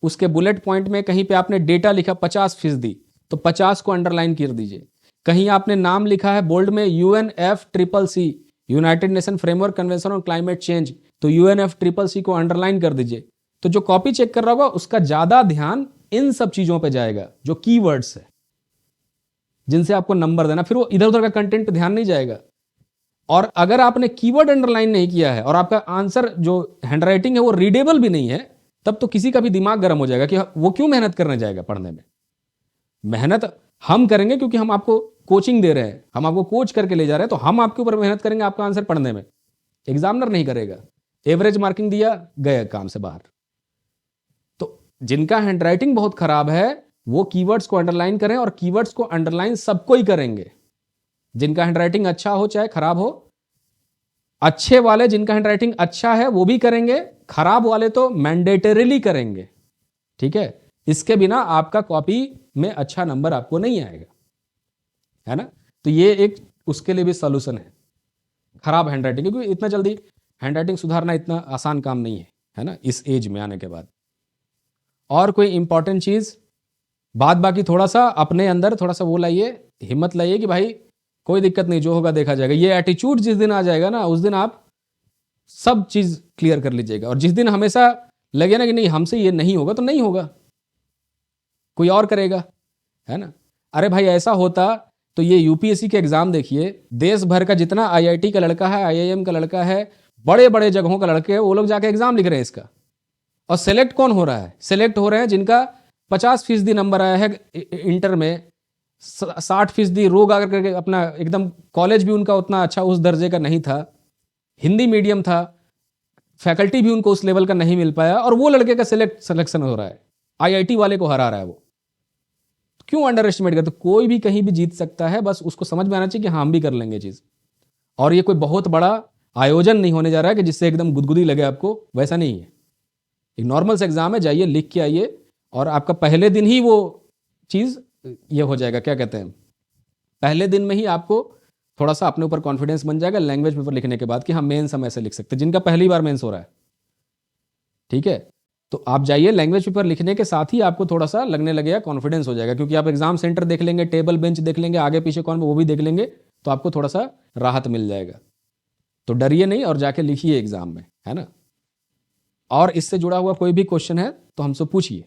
[SPEAKER 1] उसके बुलेट पॉइंट में कहीं पे आपने डेटा लिखा 50%, तो 50 को अंडरलाइन कर दीजिए। कहीं आपने नाम लिखा है बोल्ड में UNFCCC, United nation framework convention on climate change, तो UNFCCC को अंडरलाइन कर दीजिए। तो जो कॉपी चेक कर रहा होगा उसका ज्यादा ध्यान इन सब चीजों पे जाएगा जो कीवर्ड्स है, जिनसे आपको नंबर देना, फिर वो इधर उधर का कंटेंट पे ध्यान नहीं जाएगा। और अगर आपने कीवर्ड अंडरलाइन नहीं किया है और आपका आंसर जो हैंडराइटिंग है वो रीडेबल भी नहीं है, तब तो किसी का भी दिमाग गर्म हो जाएगा कि वो क्यों मेहनत करने जाएगा पढ़ने में। मेहनत हम करेंगे क्योंकि हम आपको कोचिंग दे रहे हैं, हम आपको कोच करके ले जा रहे हैं, तो हम आपके ऊपर मेहनत करेंगे आपका आंसर पढ़ने में। एग्जामिनर नहीं करेगा, एवरेज मार्किंग दिया, गए काम से बाहर। तो जिनका हैंडराइटिंग बहुत खराब है वो कीवर्ड्स को अंडरलाइन करें, और कीवर्ड्स को अंडरलाइन सबको ही करेंगे, जिनका हैंडराइटिंग अच्छा हो चाहे खराब हो। अच्छे वाले जिनका हैंडराइटिंग अच्छा है वो भी करेंगे, खराब वाले तो मैंडेटरीली करेंगे, ठीक है। इसके बिना आपका कॉपी में अच्छा नंबर आपको नहीं आएगा, है ना। तो ये एक उसके लिए भी सॉल्यूशन है, खराब हैंडराइटिंग, क्योंकि इतना जल्दी हैंडराइटिंग सुधारना इतना आसान काम नहीं है ना, इस एज में आने के बाद। और कोई इंपॉर्टेंट चीज बात बाकी थोड़ा सा अपने अंदर थोड़ा सा वो लाइए, हिम्मत लाइए कि भाई कोई दिक्कत नहीं, जो होगा देखा जाएगा। ये एटीट्यूड जिस दिन आ जाएगा ना, उस दिन आप सब चीज क्लियर कर लीजिएगा। और जिस दिन हमेशा लगे ना कि नहीं हमसे ये नहीं होगा, तो नहीं होगा, कोई और करेगा, है ना। अरे भाई ऐसा होता तो ये यूपीएससी के एग्जाम देखिए, देश भर का जितना आईआईटी का लड़का है, आईआईएम का लड़का है, बड़े बड़े जगहों का लड़के हैं, वो लोग जाके एग्जाम लिख रहे हैं इसका। और सेलेक्ट कौन हो रहा है? सेलेक्ट हो रहे हैं जिनका 50% नंबर आया है इंटर में, 60% रोग आकर करके अपना एकदम, कॉलेज भी उनका उतना अच्छा उस दर्जे का नहीं था, हिंदी मीडियम था, फैकल्टी भी उनको उस लेवल का नहीं मिल पाया, और वो लड़के का सिलेक्शन हो रहा है, आईआईटी वाले को हरा रहा है वो। क्यों अंडर एस्टिमेट करते? कोई भी कहीं भी जीत सकता है, बस उसको समझ में आना चाहिए कि हाँ हम भी कर लेंगे चीज। और ये कोई बहुत बड़ा आयोजन नहीं होने जा रहा है कि जिससे एकदम गुदगुदी लगे आपको, वैसा नहीं है। एक नॉर्मल से एग्जाम है, जाइए लिख के आइए, और आपका पहले दिन ही वो चीज ये हो जाएगा, क्या कहते हैं, पहले दिन में ही आपको थोड़ा सा अपने ऊपर कॉन्फिडेंस बन जाएगा लैंग्वेज पेपर लिखने के बाद कि हाँ मेंस हम ऐसे लिख सकते हैं, जिनका पहली बार मेंस हो रहा है, ठीक है। तो आप जाइए, लैंग्वेज पेपर लिखने के साथ ही आपको थोड़ा सा लगने लगेगा, कॉन्फिडेंस हो जाएगा, क्योंकि आप एग्जाम सेंटर देख लेंगे, टेबल बेंच देख लेंगे, आगे पीछे कौन वो भी देख लेंगे, तो आपको थोड़ा सा राहत मिल जाएगा। तो डरिए नहीं और जाके लिखिए एग्जाम में, है ना। और इससे जुड़ा हुआ कोई भी क्वेश्चन है तो हमसे पूछिए।